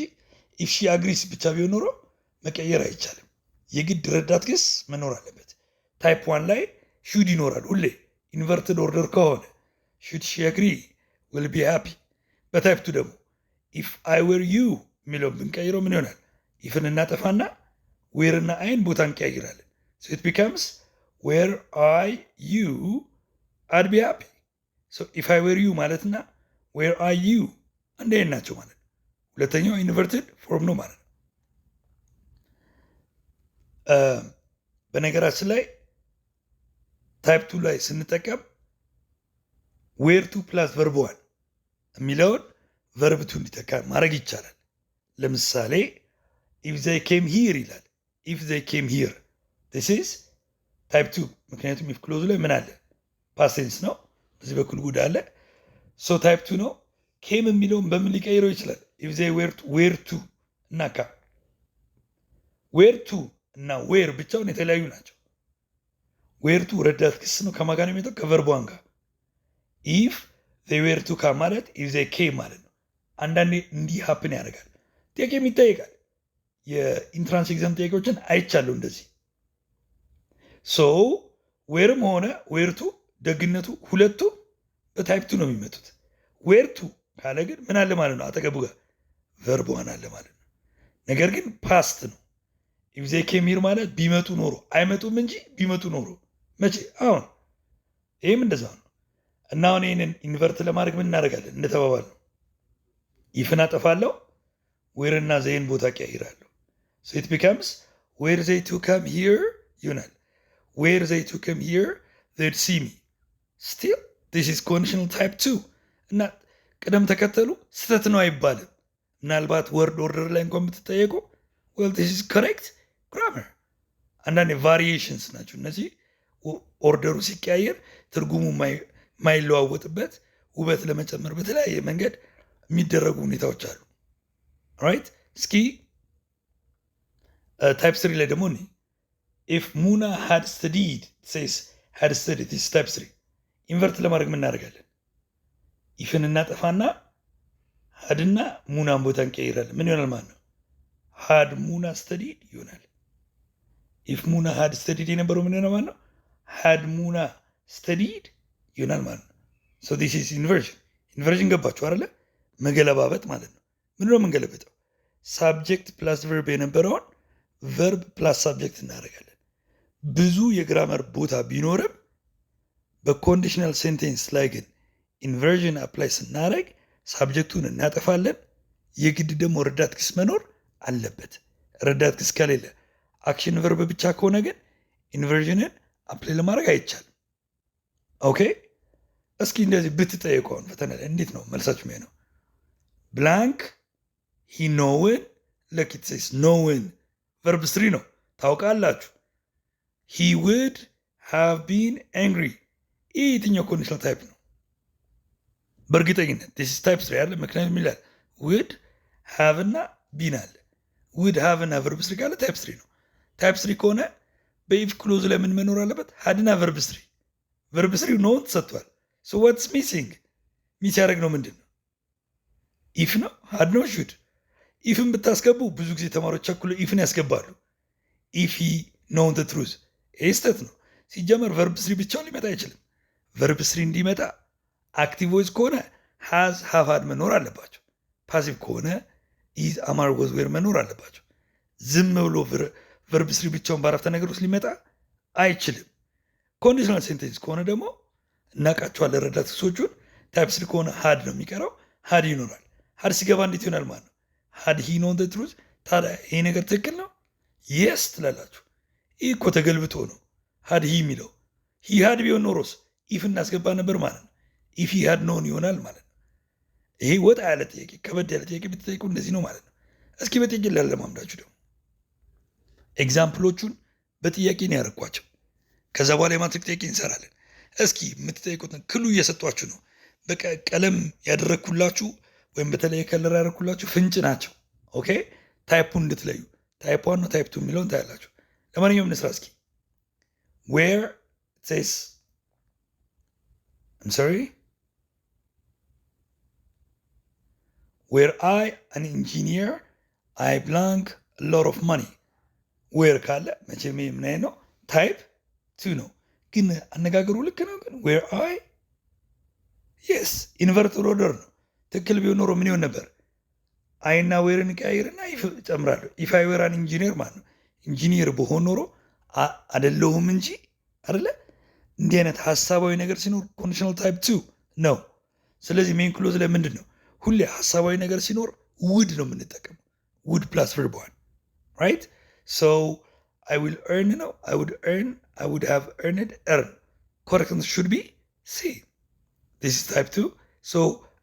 ኢፍ ሺ አግሪስ ብቻ ቢሆን ኖሮ መቀየር አይቻልም። የግድ ረዳት ግስ መኖር አለበት። ታይፕ 1 ላይ ሹድ ይኖራል ሁሌ። ኢንቨርትድ ኦርደር ከሆነ ሹድ ሺ አግሪ ዊል ቢ ሃፒ። በታይፕ 2 ደግሞ ኢፍ አይ ዌር ዩ የሚለውን ብንቀይረው ምን ይሆናል? ኢፍን እናጠፋና ዌር እና አይን ቦታ እንቀያይራለን። ሶ ኢት ቢካምስ ዌር አይ ዩ አድ ቢ ሃፒ። ሶ ኢፍ አይ ዌር ዩ ማለትና ዌር አይ ዩ አንድ አይነት ናቸው ማለት ነው። ሁለተኛው ኢንቨርትድ ፎርም ነው ማለት ነው። በነገራችን ላይ ታይፕ 2 ላይ ስንጠቀም ዌር ቱ ፕላስ ቨርብ 1 የሚለውን ቨርብ ቱ እንዲተካ ማድረግ ይቻላል። ለምሳሌ ኢፍ ዘይ ኬም ሂር ይላል። ኢፍ ዘይ ኬም ሂር ዲስ ኢዝ ታይፕ 2። ምክንያቱም ኢፍ ክሎዙ ላይ ምን አለ? ፓስቴንስ ነው። በዚህ በኩል ጉድ አለ። ሶ ታይፕ 2 ነው። ኬም የሚለውን በምን ሊቀይረው ይችላል? ኢፍ ዘይ ዌር ቱ እና ካ። ዌር ቱ እና ዌር ብቻውን የተለያዩ ናቸው። ዌር ቱ ረዳት ክስ ነው። ከማን ጋር ነው የሚመጣው? ከቨርብ 1 ጋር። ኢፍ ዘይ ዌር ቱ ካ ማለት ኢፍ ዘይ ኬም ማለት ነው። አንዳንዴ እንዲህ ሀፕን ያደርጋል። ጥያቄም ይጠይቃል። የኢንትራንስ ኤግዛም ጥያቄዎችን አይቻለሁ እንደዚህ። ሶ ዌርም ሆነ ዌርቱ ደግነቱ ሁለቱም በታይፕ 2 ነው የሚመጡት። ዌርቱ ካለ ግን ምን አለ ማለት ነው? አጠገቡ ጋር ቨርብ 1 አለ ማለት ነው። ነገር ግን ፓስት ነው። ኢፍ ዘይ ኬም ሂር ማለት ቢመጡ ኖሮ፣ አይመጡም እንጂ ቢመጡ ኖሮ። መቼ? አሁን። ይህም እንደዛው ነው። እና አሁን ይህንን ኢንቨርት ለማድረግ ምን እናደርጋለን? እንደተባባል ነው። ኢፍን አጠፋለሁ፣ ዌርና ዘይን ቦታ ቀያይራለሁ። ሶ ኢት ቢካምስ ዌር ዘይ ቱ ካም ሂር ይሆናል። ዌር ዘይ ቱ ካም ሂር ዘይድ ሲ ሚ ስቲል ዲስ ኢዝ ኮንዲሽናል ታይፕ 2። እና ቅደም ተከተሉ ስህተት ነው አይባልም። ምናልባት ወርድ ኦርደር ላይ እንኳን ብትጠየቁ ዌል ዲስ ኢዝ ኮሬክት ግራመር። አንዳንድ ቫሪዬሽንስ ናቸው እነዚህ። ኦርደሩ ሲቀያየር ትርጉሙ ማይለዋወጥበት ውበት ለመጨመር በተለያየ መንገድ የሚደረጉ ሁኔታዎች አሉ። ራይት እስኪ ታይፕ 3 ላይ ደግሞ ኢፍ ሙና ሃድ ስተዲድ ሴስ ሃድ ስተዲድ ኢዝ ታይፕ 3። ኢንቨርት ለማድረግ ምን እናደርጋለን? ኢፍን እናጠፋና ሃድና ሙናን ቦታ እንቀይራለን። ምን ይሆናል ማለት ነው? ሃድ ሙና ስተዲድ ይሆናል። ኢፍ ሙና ሃድ ስተዲድ የነበረው ምን ይሆናል ማለት ነው? ሃድ ሙና ስተዲድ ይሆናል ማለት ነው። ሶ ዲስ ኢዝ ኢንቨርዥን። ኢንቨርዥን ገባችሁ አይደለ? መገለባበጥ ማለት ነው። ምንድን ነው የምንገለበጠው? ሳብጀክት ፕላስ ቨርብ የነበረውን ቨርብ ፕላስ ሳብጀክት እናደርጋለን። ብዙ የግራመር ቦታ ቢኖርም በኮንዲሽናል ሴንቴንስ ላይ ግን ኢንቨርዥን አፕላይ ስናደርግ ሳብጀክቱን እናጠፋለን። የግድ ደግሞ ረዳት ክስ መኖር አለበት። ረዳት ክስ ከሌለ አክሽን ቨርብ ብቻ ከሆነ ግን ኢንቨርዥንን አፕላይ ለማድረግ አይቻልም። ኦኬ እስኪ እንደዚህ ብትጠየቀውን ፈተና ላይ እንዴት ነው መልሳችሁ? ሜ ነው ብላንክ ሂ ኖውን ለኪት ሴስ ኖውን ቨርብ 3 ነው ታውቃላችሁ። ሂ ውድ ሃቭ ቢን አንግሪ። ይህ የትኛው ኮንዲሽናል ታይፕ ነው? በእርግጠኝነት ዲስ ኢዝ ታይፕ 3 ያለ። ምክንያቱም ይላል ውድ ሃቭ እና ቢን አለ። ውድ ሃቭ እና ቨርብ 3 ካለ ታይፕ 3 ነው። ታይፕ 3 ከሆነ በኢፍ ክሎዝ ላይ ምን መኖር አለበት? ሃድና ቨርብ 3። ቨርብ 3 ኖውን ተሰጥቷል። ሶ ዋትስ ሚሲንግ? ሚስ ያደረግ ነው ምንድን ነው? ኢፍ ነው? ሃድ ነው? ሹድ? ኢፍን ብታስገቡ ብዙ ጊዜ ተማሪዎች ቸኩሎ ኢፍን ያስገባሉ። ኢፍ ሂ ኖውን ዘ ትሩዝ። ይህ ስህተት ነው። ሲጀመር ቨርብ 3 ብቻውን ሊመጣ አይችልም። ቨርብ 3 እንዲመጣ አክቲቭ ቮይስ ከሆነ ሃዝ ሃቭ ሃድ መኖር አለባቸው። ፓሲቭ ከሆነ ኢዝ አማር ወዝ ዌር መኖር አለባቸው። ዝም ብሎ ቨርብ 3 ብቻውን በአረፍተ ነገር ውስጥ ሊመጣ አይችልም። ኮንዲሽናል ሴንቴንስ ከሆነ ደግሞ እናውቃቸዋለን ረዳት ክሶቹን። ታይፕ 3 ከሆነ ሃድ ነው የሚቀረው። ሃድ ይኖራል። ሃድ ሲገባ እንዴት ይሆናል ማለት ነው? ሃድ ሂ ኖን ዘ ትሩዝ። ታዲያ ይሄ ነገር ትክክል ነው? የስ ትላላችሁ። ይህ እኮ ተገልብጦ ነው ሃድ ሂ የሚለው። ሂ ሃድ ቢሆን ኖሮስ ኢፍ እናስገባ ነበር ማለት ነው። ኢፍ ሂ ሃድ ኖን ይሆናል ማለት ነው። ይሄ ወጣ ያለ ጥያቄ፣ ከበድ ያለ ጥያቄ ብትጠይቁ እንደዚህ ነው ማለት ነው። እስኪ በጥያቄ ላለማምዳችሁ ደግሞ ኤግዛምፕሎቹን በጥያቄ ነው ያደረኳቸው። ከዛ በኋላ የማትሪክ ጥያቄ እንሰራለን። እስኪ የምትጠይቁትን ክሉ እየሰጧችሁ ነው። በቃ ቀለም ያደረግኩላችሁ ወይም በተለየ ከለር ያደረግኩላችሁ ፍንጭ ናቸው። ኦኬ ታይፑን እንድትለዩ ታይፕ 1 ነው ታይፕ 2 የሚለውን ታያላችሁ። ለማንኛውም እንስራ እስኪ where it says I'm sorry where I an engineer I blank a lot of money where ካለ መቼም ምን አይነት ነው ታይፕ 2 ነው። ግን አነጋገሩ ልክ ነው። ግን where I yes ኢንቨርትድ ኦርደር ነው። ትክክል ቢሆን ኖሮ ምን ይሆን ነበር? አይና ዌርን ቀያይርና ኢፍ ጨምራለሁ። ኢፍ አይ ዌር አን ኢንጂነር ማለት ነው። ኢንጂነር በሆን ኖሮ አይደለሁም እንጂ አይደለ? እንዲህ አይነት ሐሳባዊ ነገር ሲኖር ኮንዲሽናል ታይፕ 2 ነው። ስለዚህ ሜን ክሎዝ ላይ ምንድን ነው? ሁሌ ሐሳባዊ ነገር ሲኖር ውድ ነው የምንጠቀመው። ውድ ፕላስ ቨርብ ዋን ራይት። ሶ I will earn ነው I would earn I would have earned earn correct answer should be C. This is type 2. So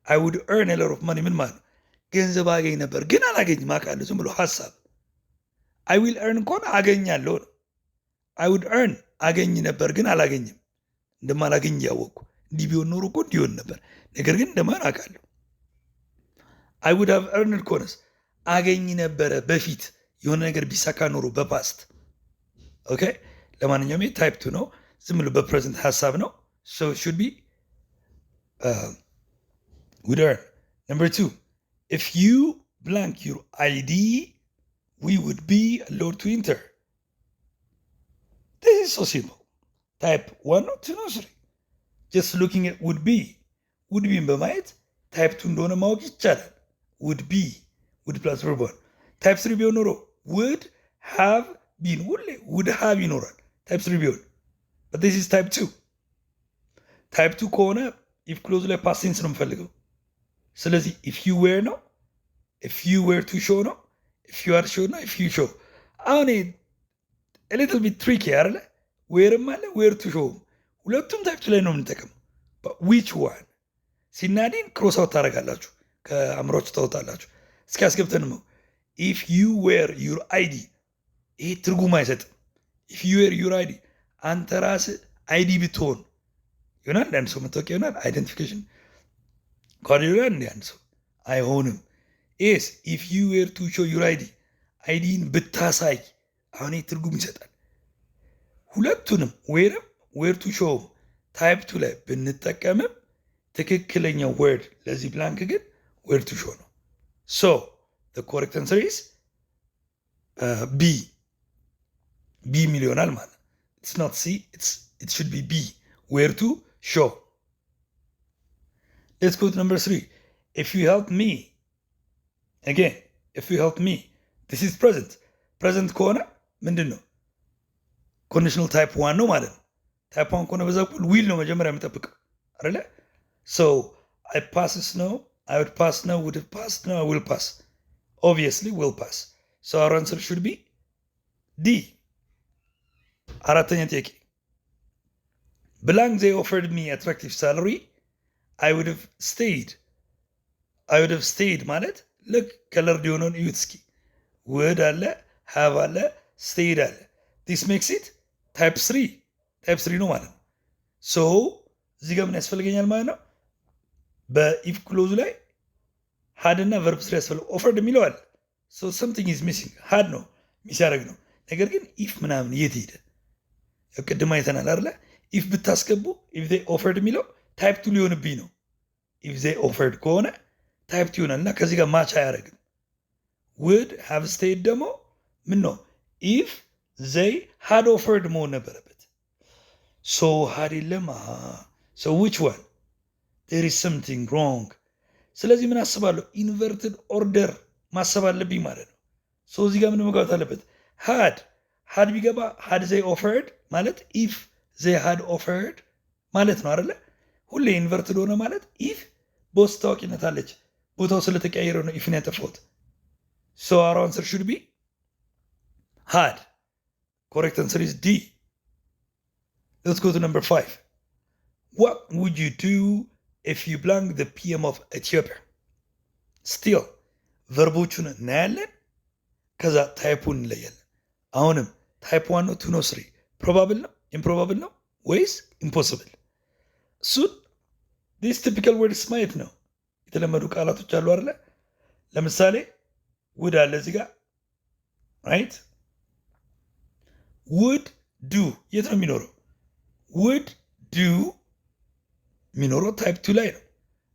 I would earn a lot of money ምን ማለት ነው? ገንዘብ አገኝ ነበር ግን አላገኝም አውቃለሁ። ዝም ብሎ ሐሳብ I will earn ከሆነ አገኛለሁ ነው። I would earn አገኝ ነበር ግን አላገኝም። እንደማላገኝ እያወቅኩ እንዲህ ቢሆን ኖሮ እኮ እንዲሆን ነበር ነገር ግን እንደማን አውቃለሁ። I would have earned ከሆነስ አገኝ ነበረ በፊት የሆነ ነገር ቢሳካ ኖሮ በፓስት ኦኬ። ለማንኛውም ታይፕ 2 ነው። ዝም ብሎ በፕሬዘንት ሐሳብ ነው። So it should be would earn. Number 2, if you blank your ID, we would be allowed to enter. This is so simple. Type 1 or 2 or 3. Just looking at would be በማየት ታይፕ 2 እንደሆነ ማወቅ ይቻላል። would be would plus verb 1. ታይፕ 3 ቢሆን ኖሮ would have been ሁሌ would have ይኖራል ታይፕ 3 ቢሆን but this is type 2. ታይፕ 2 ከሆነ if ክሎዝ ላይ past tense ነው የምፈልገው። ስለዚህ if you were ነው if you were to show ነው if you are show ነው if you show። አሁን a little bit tricky አይደለ? ዌርም አለ ዌር ቱ ሾው ሁለቱም ታይፕ 2 ላይ ነው የምንጠቀመው። but which one ሲናዲን ክሮስ አውት ታደርጋላችሁ ከአእምሮአችሁ ታወጣላችሁ። እስኪ አስገብተን ነው if you were your ID ይሄ ትርጉም አይሰጥም። if you were your ID አንተ ራስህ አይዲ ብትሆን ይሆናል። አንድ ሰው መታወቂያ ይሆናል አይደንቲፊኬሽን ካርድ ይሆናል። እንደ አንድ ሰው አይሆንም። ኤስ ኢፍ ዩ ዌር ቱ ሾው ዩር አይዲ አይዲን ብታሳይ አሁን ትርጉም ይሰጣል። ሁለቱንም ዌርም ዌር ቱ ሾው ታይፕ 2 ላይ ብንጠቀምም ትክክለኛው ወርድ ለዚህ ብላንክ ግን ዌር ቱ ሾው ነው። ሶ the correct answer is B የሚል ይሆናል ማለት ነው። it's not C, it should be B where to show. Let's go to number 3. If you help me again if you help me this is present ከሆነ ምንድን ነው ኮንዲሽናል ታይፕ 1 ነው ማለት ነው። ታይፕ 1 ከሆነ በዛ በኩል ዊል ነው መጀመሪያ የምጠብቀው አይደለ? so I passes ነው I would pass ነው would have passed ነው I will pass obviously will pass. so our answer should be D. አራተኛ ጥያቄ blank they offered me attractive salary I would have stayed ማለት ልክ ከለር ዲሆነውን እዩት እስኪ would አለ have አለ stayed አለ this makes it type 3 ነው ማለት ነው። so እዚህ ጋር ምን ያስፈልገኛል ማለት ነው? በኢፍ ክሎዙ ላይ had እና verb 3 ያስፈልግ offered የሚለው አለ so something is missing had ነው ሚስ ያደርግ ነው። ነገር ግን if ምናምን የት ሄደ? ቅድም አይተናል አይደለ? if ብታስገቡ if they offered የሚለው ታይፕ 2 ሊሆንብኝ ነው። if they offered ከሆነ ታይፕ 2 ይሆናል እና ከዚህ ጋር ማች አያደርግም። would have stayed ደግሞ ምን ነው? if they had offered መሆን ነበረበት። so had የለም። so which one? there is something wrong. ስለዚህ ምን አስባለሁ? ኢንቨርትድ ኦርደር ማሰብ አለብኝ ማለት ነው። so እዚህ ጋር ምን መግባት አለበት? had ቢገባ had they offered ማለት if they had offered ማለት ነው አይደለ? ሁሌ ኢንቨርትድ ሆነ ማለት ኢፍ ቦስ ታዋቂነት አለች ቦታው ስለተቀያየረ ነው ኢፍን ያጠፋሁት። so our answer should be had. correct answer is D. let's go to number 5. what would you do if you blank the PM of Ethiopia? still ቨርቦቹን እናያለን ከዛ ታይፑን እንለያለን። አሁንም ታይፕ 1 ነው 2 ነው 3 ፕሮባብል ነው ኢምፕሮባብል ነው ወይስ ኢምፖሲብል? እሱን ዲስ ቲፒካል ወርድስ ማየት ነው። የተለመዱ ቃላቶች አሉ አይደለ? ለምሳሌ ውድ አለ እዚህ ጋር ራይት። ውድ ዱ የት ነው የሚኖረው? ውድ ዱ የሚኖረው ታይፕ ቱ ላይ ነው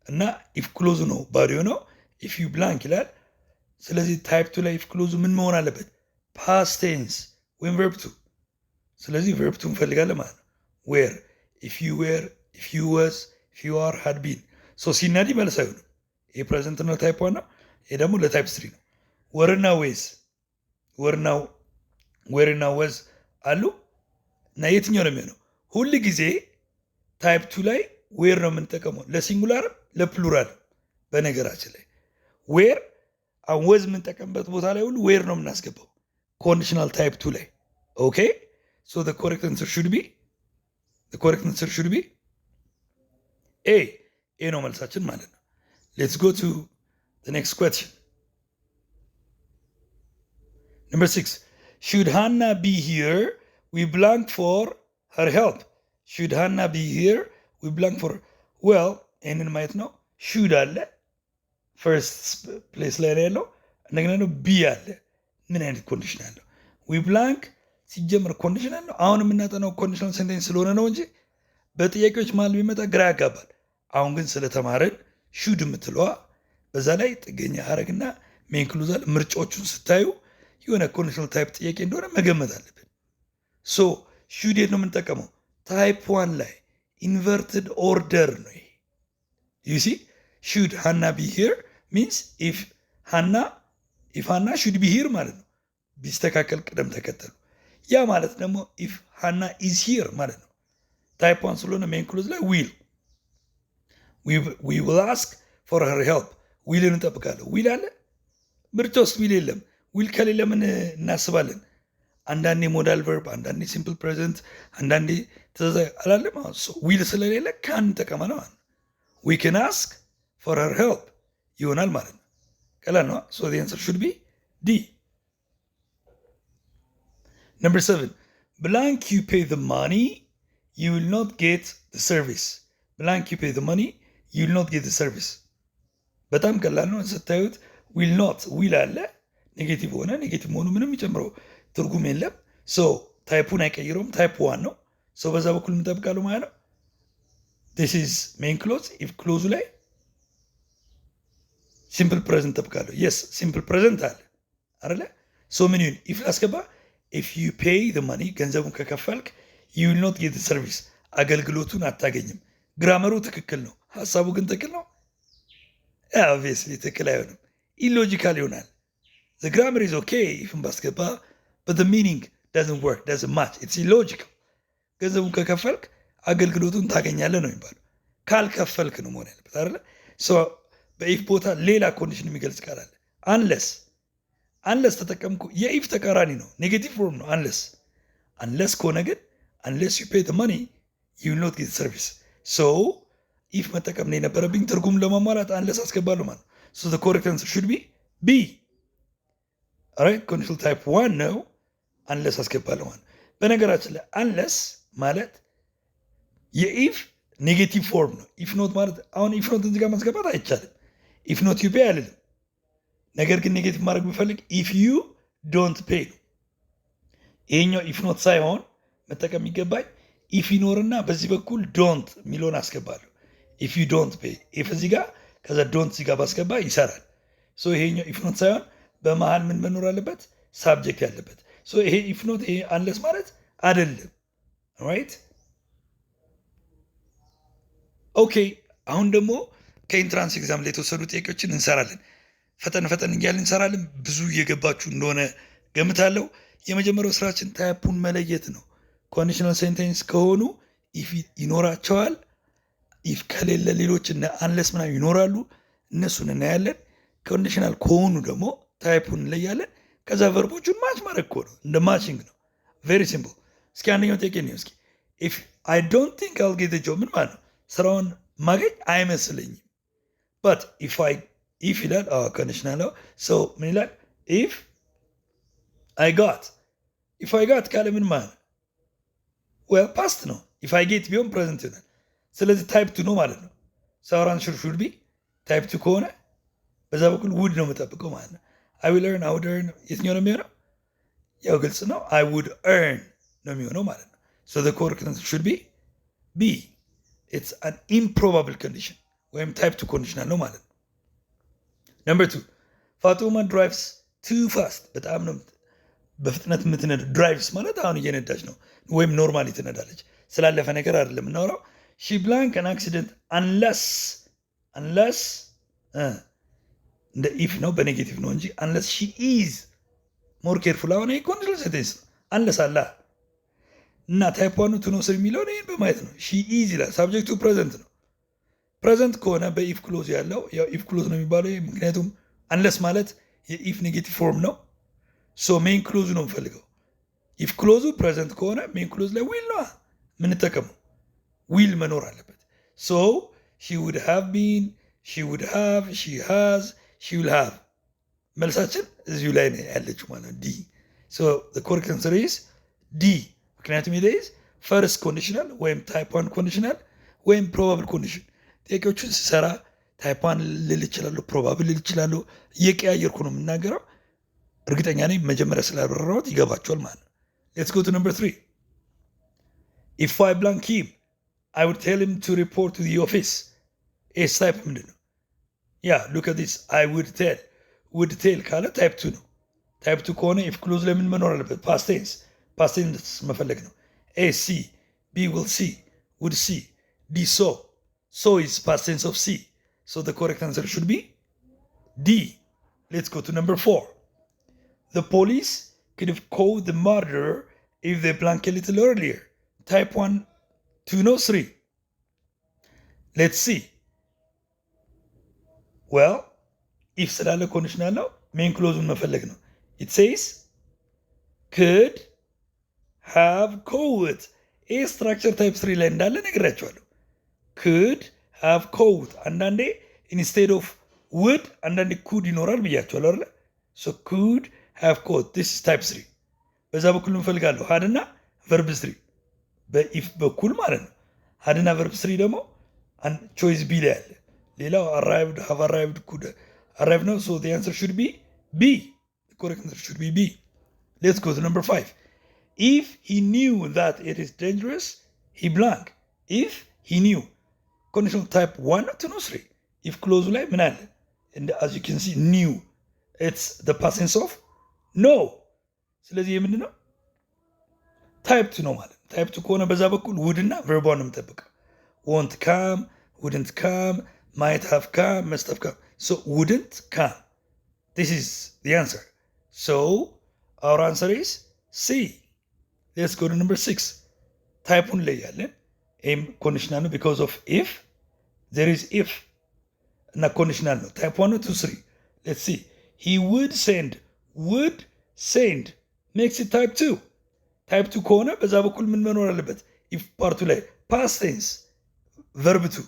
እና ኢፍ ክሎዙ ነው ባዶ ነው። ኢፍ ዩ ብላንክ ይላል። ስለዚህ ታይፕ ቱ ላይ ኢፍ ክሎዙ ምን መሆን አለበት? ፓስት ቴንስ ወይም ቨርብ ቱ። ስለዚህ ቨርብ ቱ እንፈልጋለን ማለት ነው። ዌር፣ ኢፍ ዩ ዌር፣ ኢፍ ዩ ወዝ፣ ኢፍ ዩ አር፣ ሃድ ቢን። ሶ ሲናዲ መልስ አይሆንም። ይህ ፕሬዘንት ነው ታይፕ ዋን ነው። ይህ ደግሞ ለታይፕ ስሪ ነው። ወርና ዌዝ፣ ዌርና ወዝ አሉ እና የትኛው ነው የሚሆነው? ሁል ጊዜ ታይፕ ቱ ላይ ዌር ነው የምንጠቀመው ለሲንጉላርም ለፕሉራልም። በነገራችን ላይ ዌር ወዝ የምንጠቀምበት ቦታ ላይ ሁሉ ዌር ነው የምናስገባው ኮንዲሽናል ታይፕ ቱ ላይ። ኦኬ ሶ the correct answer should be ኤ ነው መልሳችን ማለት ነው። ሌትስ ጎ ቱ the next question. Number 6. Should Hannah be here? We blank for her help. Should Hannah be here? We blank for well, ይህንን ማየት ነው። should አለ ፈርስት ፕሌስ ላይ ያለው እንደገና ነው። ቢ አለ ምን አይነት ኮንዲሽን አለው? ዊ ብላንክ ሲጀምር ኮንዲሽን አለው። አሁን የምናጠናው ኮንዲሽናል ሴንቴንስ ስለሆነ ነው እንጂ በጥያቄዎች መሀል ቢመጣ ግራ ያጋባል። አሁን ግን ስለተማረን ሹድ የምትለዋ በዛ ላይ ጥገኛ ሀረግና ሜን ክሎዝ አለ። ምርጫዎቹን ስታዩ የሆነ ኮንዲሽናል ታይፕ ጥያቄ እንደሆነ መገመት አለብን። ሶ ሹድ የት ነው የምንጠቀመው? ታይፕ ዋን ላይ ኢንቨርትድ ኦርደር ነው ይሄ። ዩ ሲ ሹድ ሃና ቢ ሂር ሚንስ ኢፍ ሃና ሹድ ቢ ሂር ማለት ነው። ቢስተካከል ቅደም ተከተሉ። ያ ማለት ደግሞ ኢፍ ሃና ኢዝ ሂር ማለት ነው። ታይፕ ዋን ስለሆነ ሜን ክሎዝ ላይ ዊል አስክ ፎር ሄር ሄልፕ ዊልን እንጠብቃለሁ። ዊል አለ ምርጫ ውስጥ ዊል የለም። ዊል ከሌለ ምን እናስባለን? አንዳንዴ ሞዳል ቨርብ፣ አንዳንዴ ሲምፕል ፕሬዘንት፣ አንዳንዴ ትእዛዝ አላለም። ዊል ስለሌለ ካን እንጠቀማለን ማለት ነው። ዊ ካን አስክ ፎር ሄር ሄልፕ ይሆናል ማለት ነው። ቀላል ነው። ሶ the answer should be D. Number 7. Blank you pay the money, you will not get the service. Blank you pay the money, you will not get the service. በጣም ቀላል ነው። ስታዩት will not will አለ ኔጌቲቭ ሆነ። ኔጌቲቭ መሆኑ ምንም የሚጨምረው ትርጉም የለም። ሶ ታይፑን አይቀይረውም። ታይፕ ዋን ነው። ሶ በዛ በኩል የምንጠብቃለሁ ማለት ነው። this is main clause. if ክሎዙ ላይ ሲምፕል ፕሬዘንት ጠብቃለሁ። የስ ሲምፕል ፕሬዘንት አለ አይደለ? ሶ ምን ይሁን? ኢፍ ላስገባ ኢፍ ዩ ፔይ ዘ ማኒ ገንዘቡን ከከፈልክ ዩ ዊል ኖት ጌት ሰርቪስ አገልግሎቱን አታገኝም። ግራመሩ ትክክል ነው፣ ሀሳቡ ግን ትክክል ነው። ኦብቪየስሊ ትክክል አይሆንም፣ ኢሎጂካል ይሆናል። ዘ ግራመር ኢዝ ኦኬ ኢፍን ባስገባ በት ዘ ሚኒንግ ዳዝንት ወርክ ዳዝንት ማች ኢትስ ኢሎጂካል። ገንዘቡን ከከፈልክ አገልግሎቱን ታገኛለህ ነው የሚባለው። ካልከፈልክ ነው መሆን ያለበት አይደለ? በኢፍ ቦታ ሌላ ኮንዲሽን የሚገልጽ ቃል አለ። አንለስ ተጠቀምኩ። የኢፍ ተቃራኒ ነው፣ ኔጌቲቭ ፎርም ነው። አንለስ ከሆነ ግን አንለስ ዩ ፔይ ዘ ማኒ ዩ ዊል ኖት ጌት ሰርቪስ። ሶ ኢፍ መጠቀም ነው የነበረብኝ። ትርጉም ለማሟላት አንለስ አስገባለሁ ማለት ነው። ሶ ዘ ኮሬክት አንሰር ሹድ ቢ ቢ። ኦልራይት ኮንዲሽናል ታይፕ ዋን ነው። አንለስ አስገባለሁ ማለት ነው። በነገራችን ላይ አንለስ ማለት የኢፍ ኔጌቲቭ ፎርም ነው። ኢፍ ኖት ማለት አሁን ኢፍ ኖት እዚህ ጋር ማስገባት አይቻልም። ኢፍ ኖት ዩ ፔይ አልልም። ነገር ግን ኔጌቲቭ ማድረግ ብፈልግ ኢፍ ዩ ዶንት ፔይ ነው። ይሄኛው ኢፍ ኖት ሳይሆን መጠቀም የሚገባኝ ኢፍ ይኖርና በዚህ በኩል ዶንት የሚለውን አስገባለሁ። ኢፍ ዩ ዶንት ፔይ ኢፍ እዚህ ጋር ከዛ ዶንት እዚህ ጋር ባስገባ ይሰራል። ሶ ይሄኛው ኢፍ ኖት ሳይሆን በመሃል ምን መኖር አለበት? ሳብጀክት ያለበት። ሶ ይሄ ኢፍ ኖት ይሄ አንለስ ማለት አይደለም። ራይት ኦኬ። አሁን ደግሞ ከኢንትራንስ ኤግዛም ላይ የተወሰዱ ጥያቄዎችን እንሰራለን። ፈጠን እያልን እንሰራለን። ብዙ እየገባችሁ እንደሆነ ገምታለሁ። የመጀመሪያው ስራችን ታይፑን መለየት ነው። ኮንዲሽናል ሴንቴንስ ከሆኑ ኢፍ ይኖራቸዋል። ኢፍ ከሌለ ሌሎች አንለስ ምናምን ይኖራሉ፣ እነሱን እናያለን። ኮንዲሽናል ከሆኑ ደግሞ ታይፑን እንለያለን። ከዛ ቨርቦቹን ማች ማድረግ እኮ ነው፣ እንደ ማቺንግ ነው። ቬሪ ሲምፕል። እስኪ አንደኛው ጥያቄ ነው። እስኪ ኢፍ አይ ዶንት ቲንክ አል ጌት ጆብ ምን ማለት ነው? ስራውን ማገኝ አይመስለኝም። በት ኢፍ ይላል ኮንዲሽናል ነው። ሰው ምን ይላል? ኢፍ አይ ጋት ካለ ምን ማለት ነው? ዌል ፓስት ነው። ኢፍ አይ ጌት ቢሆን ፕሬዘንት ይሆናል። ስለዚህ ታይፕ 2 ነው ማለት ነው። our answer should be ታይፕ 2 ከሆነ በዛ በኩል ውድ ነው የምጠብቀው ማለት ነው። I will earn የትኛው ነው የሚሆነው? ያው ግልጽ ነው። I would earn ነው የሚሆነው ማለት ነው። so the correct answer should be B. it's an improbable condition ወይም ታይፕ 2 conditional ነው ማለት ነው። number 2 ፋጡማ drives too fast በጣም ነው በፍጥነት የምትነዳ። ድራይቭስ ማለት አሁን እየነዳች ነው ወይም ኖርማሊ ትነዳለች። ስላለፈ ነገር አይደለም የምናወራው። she blank an accident unless እንደ ኢፍ ነው በኔጌቲቭ ነው እንጂ unless she is more careful አሁን ይሄ ኮንዲሽናል ሴንቴንስ ነው። unless አላ እና ታይፕ 1 ቱ ነው ስር የሚለውን ይሄን በማየት ነው። she is ይላል። ሳብጀክቱ ፕሬዘንት ነው። ፕሬዘንት ከሆነ በኢፍ ክሎዝ ያለው ያው ኢፍ ክሎዝ ነው የሚባለው ምክንያቱም unless ማለት የኢፍ ኔጌቲቭ ፎርም ነው። ሶ ሜን ክሎዙ ነው የምፈልገው። ኢፍ ክሎዙ ፕሬዘንት ከሆነ ሜን ክሎዝ ላይ ዊል ነው የምንጠቀመው። ዊል መኖር አለበት። ሶ ሺ ውድ ሃቭ ቢን፣ ሺ ውድ ሃቭ፣ ሺ ሃዝ፣ ሺ ዊል ሃቭ መልሳችን እዚሁ ላይ ነው ያለችው ማለት ነው። ዲ ሶ ዘ ኮሬክት አንሰር ኢዝ ዲ። ምክንያቱም ኢት ኢዝ ፈርስት ኮንዲሽናል ወይም ታይፕ 1 ኮንዲሽናል ወይም ፕሮባብል ኮንዲሽን። ጥያቄዎቹን ስሰራ ታይፕ 1 ልል እችላለሁ፣ ፕሮባብል ልል እችላለሁ። እየቀያየርኩ ነው የምናገረው። እርግጠኛ ነኝ መጀመሪያ ስላብራራሁት ይገባቸዋል ማለት ነው። ሌትስ ጎ ቱ ነምበር 3 ኢፍ አይ ብላንክ ሂም አይ ውድ ቴል ሂም ቱ ሪፖርት ቱ ዘ ኦፊስ። ኤስ ታይፕ ምንድን ነው? ያ ሉክ አት ዲስ አይ ውድ ቴል ካለ ታይፕ 2 ነው። ታይፕ 2 ከሆነ ኢፍ ክሎዝ ላይ ምን መኖር አለበት? ፓስት ቴንስ መፈለግ ነው። ኤ ሲ፣ ቢ ዊል ሲ፣ ውድ ሲ፣ ዲ ሶ ኢዝ ፓስት ቴንስ ኦፍ ሲ። ሶ ዘ ኮሬክት አንሰር ሹድ ቢ ዲ። ሌትስ ጎ ቱ ነምበር 4 The police could have caught the murderer if they blank a little earlier. Type 1, 2, no 3. Let's see. Well, if ስላለ ኮንዲሽናል ነው ሜን ክሎዙን መፈለግ ነው። It says could have caught ይህ ስትራክቸር ታይፕ 3 ላይ እንዳለ ነግራቸዋለሁ። could have caught አንዳንዴ ኢንስቴድ ኦፍ would አንዳንዴ could ይኖራል ብያቸዋለሁ አይደለ? so could have caught this is type 3 በዛ በኩል እንፈልጋለሁ ሀድና ቨርብ 3 በኢፍ በኩል ማለት ነው። ሀድና ቨርብ 3 ደግሞ ቾይስ ቢ ላይ አለ። ሌላው arrived have arrived could arrive ነው። so the answer should be B. the correct answer should be B. let's go to number 5 if he knew that it is dangerous he blank. if he knew conditional type 1 to no 3 if close ላይ ምን አለ? and as you can see knew it's the past tense of no. ስለዚህ የምንድን ነው? ታይፕ 2 ነው ማለት ነው። ታይፕ 2 ከሆነ በዛ በኩል ውድ እና ቨርቧን ነው የምጠብቀው። won't come, wouldn't come, might have come, must have come. so wouldn't come. this is the answer. so our answer is C. let's go to number 6 ታይፕ 1 ላይ ያለን ኤም ኮንዲሽናል ነው because of if there is if እና ኮንዲሽናል ነው። ታይፕ 1 2 3 let's see he would send makes it type 2. ታይፕ 2 ከሆነ በዛ በኩል ምን መኖር አለበት? ኢፍ ፓርቱ ላይ ፓስት ቴንስ ቨርብ 2።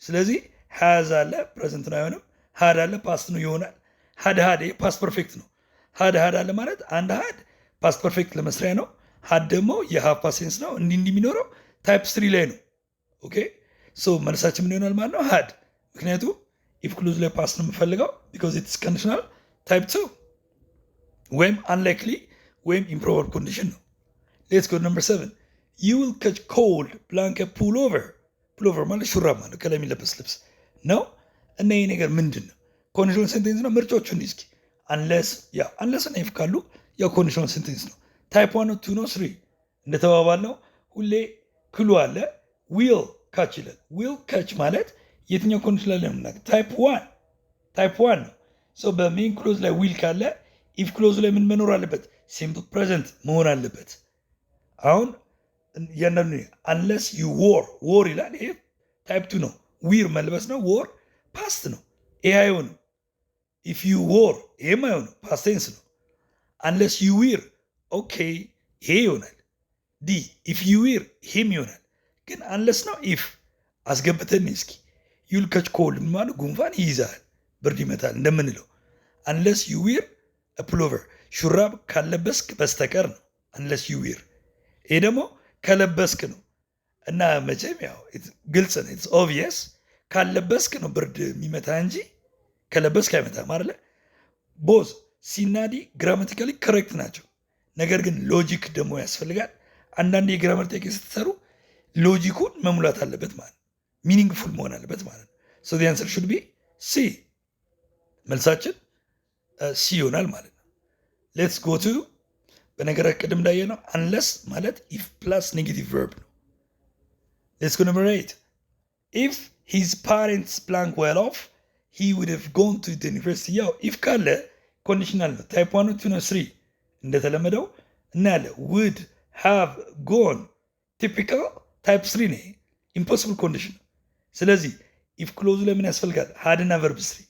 ስለዚህ ሃዝ አለ ፕሬዘንት ነው አይሆንም። ሃድ አለ ፓስት ነው ይሆናል። ሃድ ፓስት ፐርፌክት ነው። ሃድ አለ ማለት አንድ ሃድ ፓስት ፐርፌክት ለመስሪያ ነው። ሃድ ደግሞ የሃፍ ፓስት ቴንስ ነው። እንዲህ የሚኖረው ታይፕ 3 ላይ ነው። ኦኬ ሶ መልሳችን ምን ይሆናል ማለት ነው? ሃድ። ምክንያቱም ኢፍ ክሉዝ ላይ ፓስት ነው የምፈልገው because it's conditional type 2 ወይም unlikely ወይም improbable condition ነው። let's go to number 7 you will catch cold blank a pullover ማለት ሹራብ ማለት ከላይ የሚለበስ ልብስ ነው። እና ይሄ ነገር ምንድን ነው? ኮንዲሽናል ሴንቴንስ ነው። ምርጫዎቹን እስኪ unless እና if ካሉ ያው ኮንዲሽናል ሴንቴንስ ነው። ታይፕ 1 2 ነው 3 እንደተባባልነው ሁሌ ክሉ አለ will catch ይላል። will catch ማለት የትኛው ኮንዲሽናል ላይ ነው? ታይፕ 1 ነው። ሶ በሜን ክሎዝ ላይ ዊል ካለ ኢፍ ክሎዝ ላይ ምን መኖር አለበት? ሲምፕል ፕሬዘንት መሆን አለበት። አሁን እያንዳንዱ አንለስ ዩ ዎር ይላል። ይሄ ታይፕ 2 ነው። ዊር መልበስ ነው። ዎር ፓስት ነው። ይሄ አይሆንም። ኢፍ ዩ ዎር ይሄም አይሆንም፣ ፓስት ቴንስ ነው። አንለስ ዩ ዊር ኦኬ ይሄ ይሆናል። ዲ ኢፍ ዩ ዊር ይሄም ይሆናል። ግን አንለስ ነው ኢፍ አስገብተን እስኪ ዩል ከች ኮልድ ማለት ጉንፋን ይይዛል፣ ብርድ ይመታል እንደምንለው። አንለስ ዩ ዊር ፑሎቨር ሹራብ ካለበስክ በስተቀር ነው። አንለስ ዩ ዊር ይሄ ደግሞ ከለበስክ ነው። እና መቼም ያው ግልጽ ነው። ኢትስ ኦብቪየስ ካለበስክ ነው ብርድ የሚመታ እንጂ ከለበስክ አይመታም አይደለ? ቦዝ ሲናዲ ግራማቲካሊ ከሬክት ናቸው። ነገር ግን ሎጂክ ደግሞ ያስፈልጋል። አንዳንድ የግራመር ጥያቄ ስትሰሩ ሎጂኩን መሙላት አለበት ማለት ነው። ሚኒንግፉል መሆን አለበት ማለት ነው። ሶ ዲ አንሰር ሹድ ቢ ሲ። መልሳችን ሲ ይሆናል ማለት ነው። ሌትስ ጎ ቱ በነገር ቅድም እንዳየ ነው አንለስ ማለት ኢፍ ፕላስ ኔጌቲቭ ቨርብ ነው። ሌትስ ጎ ነምበር 8 ኢፍ ሂዝ ፓረንትስ ብላንክ ዌል ኦፍ ሂ ውድ ሃቭ ጎን ቱ ዩኒቨርሲቲ። ያው ኢፍ ካለ ኮንዲሽናል ነው። ታይፕ 1 2 ነው 3 እንደተለመደው እናያለን። ውድ ሃቭ ጎን ቲፒካል ታይፕ 3 ነው። ኢምፖሲብል ኮንዲሽን ነው። ስለዚህ ኢፍ ክሎዙ ለምን ያስፈልጋል? ሃድና ቨርብ 3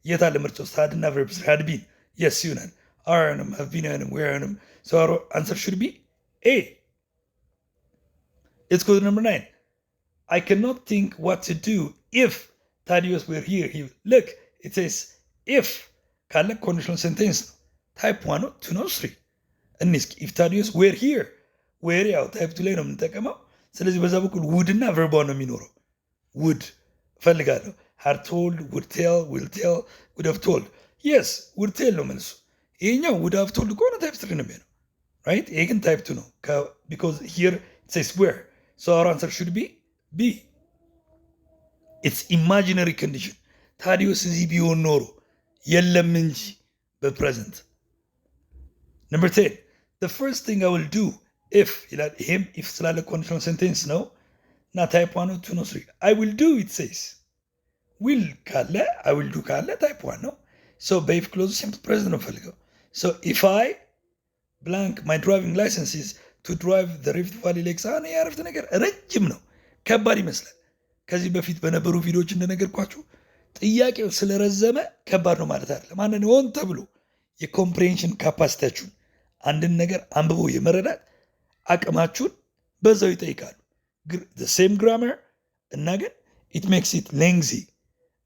የት አለ ምርጫ ውስጥ? ሃድና ቨርብ 3 ሃድ ቢን የስ ይሆናል። are አይሆንም፣ have been አይሆንም፣ were አይሆንም። so our answer should be A. Let's go to number 9. I cannot think what to do if Thaddeus were here. Look, it says if ካለ conditional sentence ነው። type 1 ነው 2 ነው 3 እንስኪ if Thaddeus were here were ያው type 2 ላይ ነው የምንጠቀመው። ስለዚህ በዛ በኩል would እና verb ነው የሚኖረው። would ፈልጋለሁ had told, would tell, will tell, would have told. yes would tell ነው መልሱ። ይሄኛው would have told ከሆነ ታይፕ 3 ነው የሚሆነው right? ይሄ ግን ታይፕ 2 ነው because here it says where. so our answer should be B. it's imaginary condition. ታዲዮስ እዚህ ቢሆን ኖሮ የለም እንጂ በፕሬዘንት። number 10 the first thing I will do if ይላል። ይሄም if ስላለ conditional sentence ነው እና ታይፕ 1 2 ነው 3 I will do it says will ካለ I will do ካለ ታይፕ 1 ነው። so በኢፍ ክሎዝ ሲምፕል ፕሬዘንት ነው ፈልገው። so if I blank my driving license is to drive the Rift Valley Lakes ያረፍተ ነገር ረጅም ነው፣ ከባድ ይመስላል። ከዚህ በፊት በነበሩ ቪዲዮዎች እንደነገርኳችሁ ጥያቄው ስለረዘመ ከባድ ነው ማለት አይደለም። ማንን ሆን ተብሎ የኮምፕሬንሽን ካፓሲቲያችሁን አንድን ነገር አንብቦ የመረዳት አቅማችሁን በዛው ይጠይቃሉ። the same grammar እና ግን it makes it lengthy።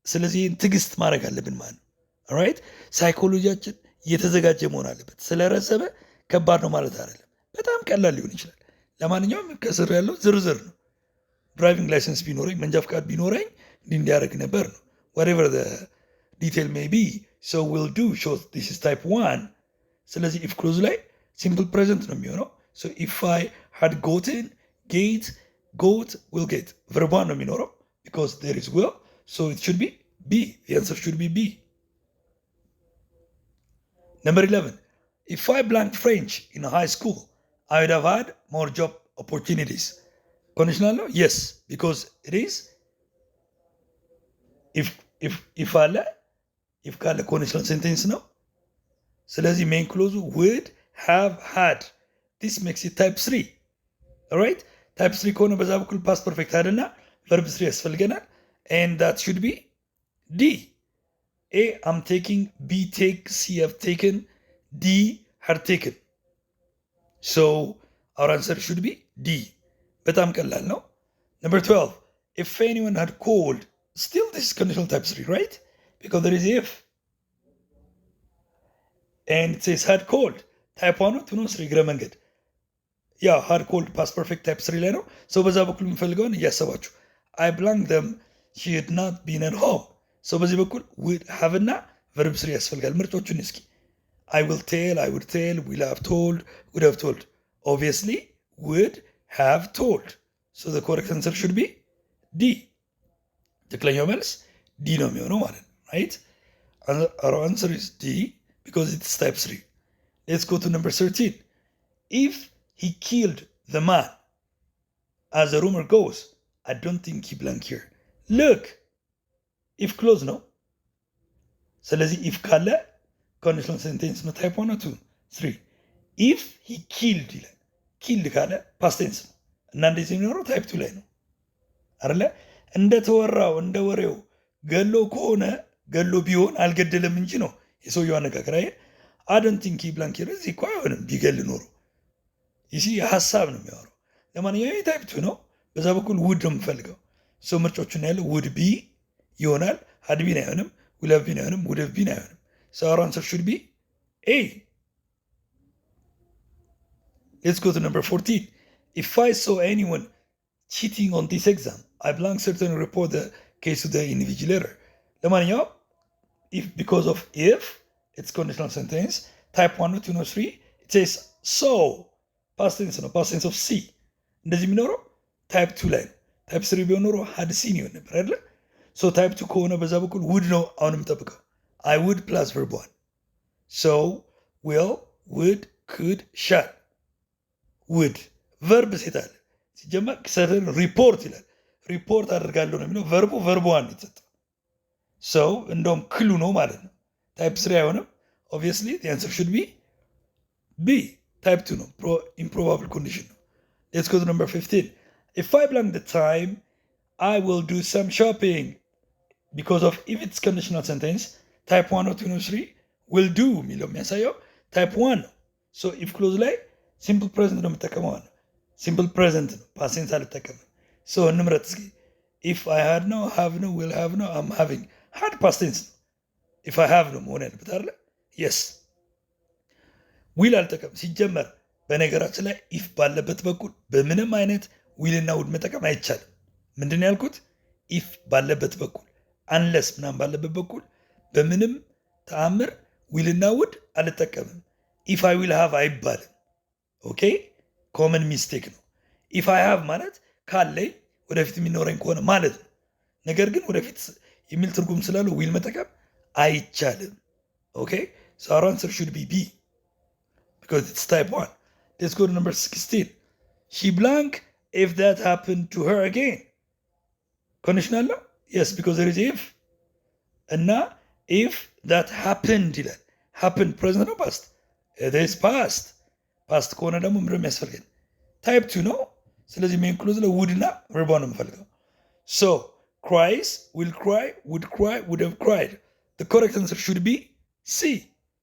ስለዚህ ትዕግስት ማድረግ አለብን ማለት ነው። ኦልራይት ሳይኮሎጂያችን እየተዘጋጀ መሆን አለበት። ስለረዘመ ከባድ ነው ማለት አይደለም። በጣም ቀላል ሊሆን ይችላል። ለማንኛውም ከስር ያለው ዝርዝር ነው። ድራይቪንግ ላይሰንስ ቢኖረኝ መንጃ ፍቃድ ቢኖረኝ እንዲያደርግ ነበር ነው። whatever the detail may be so will do shows this is type 1። ስለዚህ if ክሎዝ ላይ simple present ነው የሚሆነው። so if I had gotten get got will get verb 1 ነው የሚኖረው because there is will so it should be B. the answer should be B. number 11 if I blanked French in high school I would have had more job opportunities. conditional ነው yes because it is if አለ if ካለ conditional sentence ነው። ስለዚህ main clause would have had this makes it type 3. alright type 3 ከሆነ በዛ በኩል past perfect አይደልና verb 3 ያስፈልገናል and that should be D. A I'm taking, B take, C have taken, D had taken. so our answer should be D. በጣም ቀላል ነው። number 12 if anyone had called, still this is conditional type 3 right? because there is if and it says had called type 1 2 ነው 3 እግረ መንገድ ያው had called past perfect type 3 ላይ ነው። so በዛ በኩል የምፈልገውን እያሰባችሁ I blanked them she had not been at home. so በዚህ በኩል would have እና verb 3 ያስፈልጋል። ምርጫዎቹን እስኪ I will tell, I would tell, will have told, would have told. obviously would have told. so the correct answer should be D. ትክክለኛው መልስ D ነው የሚሆነው ማለት ነው right? our answer is D because it's type 3. let's go to number 13 if he killed the man as the rumor goes I don't think he blank here. look if close ነው። ስለዚህ if ካለ conditional sentence ነው type 1 2 3 if he killed ይላል። killed ካለ past tense ነው እና እንደዚህ የሚኖረው type 2 ላይ ነው አይደለ? እንደተወራው እንደ ወሬው ገሎ ከሆነ ገሎ ቢሆን አልገደለም እንጂ ነው የሰውየው አነጋገር። አይ I don't think he blank here እዚህ እኮ አይሆንም ቢገል ኖሮ ይሲ ሐሳብ ነው የሚያወራው። ለማንኛውም ታይፕ 2 ነው። በዛ በኩል ውድ ነው የምፈልገው። ሰው ምርጫዎቹን ያለው ውድ ቢ ይሆናል። had been አይሆንም፣ will have been አይሆንም፣ would have been አይሆንም። so our answer should be A. let's go to number 14 if I saw anyone cheating on this exam. I blank certainly report the case to the invigilator. ለማንኛውም if because of if it's conditional sentence type 1 2 ነው 3 it says so past tense ነው past tense of see እንደዚህ የሚኖረው ታይፕ 2 ላይ ነው። ታይፕ 3 ቢሆን ኖሮ had seen ይሆን ነበር አይደል? ሶ ታይፕ 2 ከሆነ በዛ በኩል would ነው አሁን የምጠብቀው I would plus verb 1 so will would could shall would verb ሴት አለ ሲጀመር ሰርን ሪፖርት ይላል ሪፖርት አደርጋለሁ ነው የሚለው ቨርቡ verb 1 የተሰጠው ሰው እንደውም ክሉ ነው ማለት ነው። ታይፕ 3 አይሆንም obviously the answer should be B type 2 ነው improbable condition ነው። Let's go to number 15. If I blank the time, I will do some shopping. Because of if it's conditional sentence, type 1 or 2 or 3 will do የሚለው የሚያሳየው type 1 ነው። So if clause ላይ simple present ነው የምጠቀመው ነው። simple present ነው past tense አልጠቀምም። So እንምረጥ እስኪ if I had no, have no, will have no, I'm having had past tense ነው። if I have ነው መሆን ያለበት አይደለ? yes will አልጠቀም ሲጀመር በነገራችን ላይ ኢፍ ባለበት በኩል በምንም አይነት ዊልና ውድ መጠቀም አይቻልም። ምንድን ነው ያልኩት? ኢፍ ባለበት በኩል አንለስ ምናምን ባለበት በኩል በምንም ተአምር ዊልና ውድ አልጠቀምም። ኢፍ አይ ዊል ሃቭ አይባልም። ኦኬ ኮመን ሚስቴክ ነው። ኢፍ አይ ሃቭ ማለት ካለኝ ወደፊት የሚኖረኝ ከሆነ ማለት ነው። ነገር ግን ወደፊት የሚል ትርጉም ስላለው ዊል መጠቀም አይቻልም። ኦኬ so our answer should be B because it's type 1. Let's go to number 16. She blank if that happened to her again. Conditional no? Yes, because there is if. And now, if that happened, ይላል happened present or past? It is past. Past ከሆነ ደግሞ ምንድን ነው የሚያስፈልገን? Type 2 ነው። ስለዚህ main clause ላይ would እና verb ነው የምፈልገው። So, cries, will cry, would have cried. The correct answer should be C.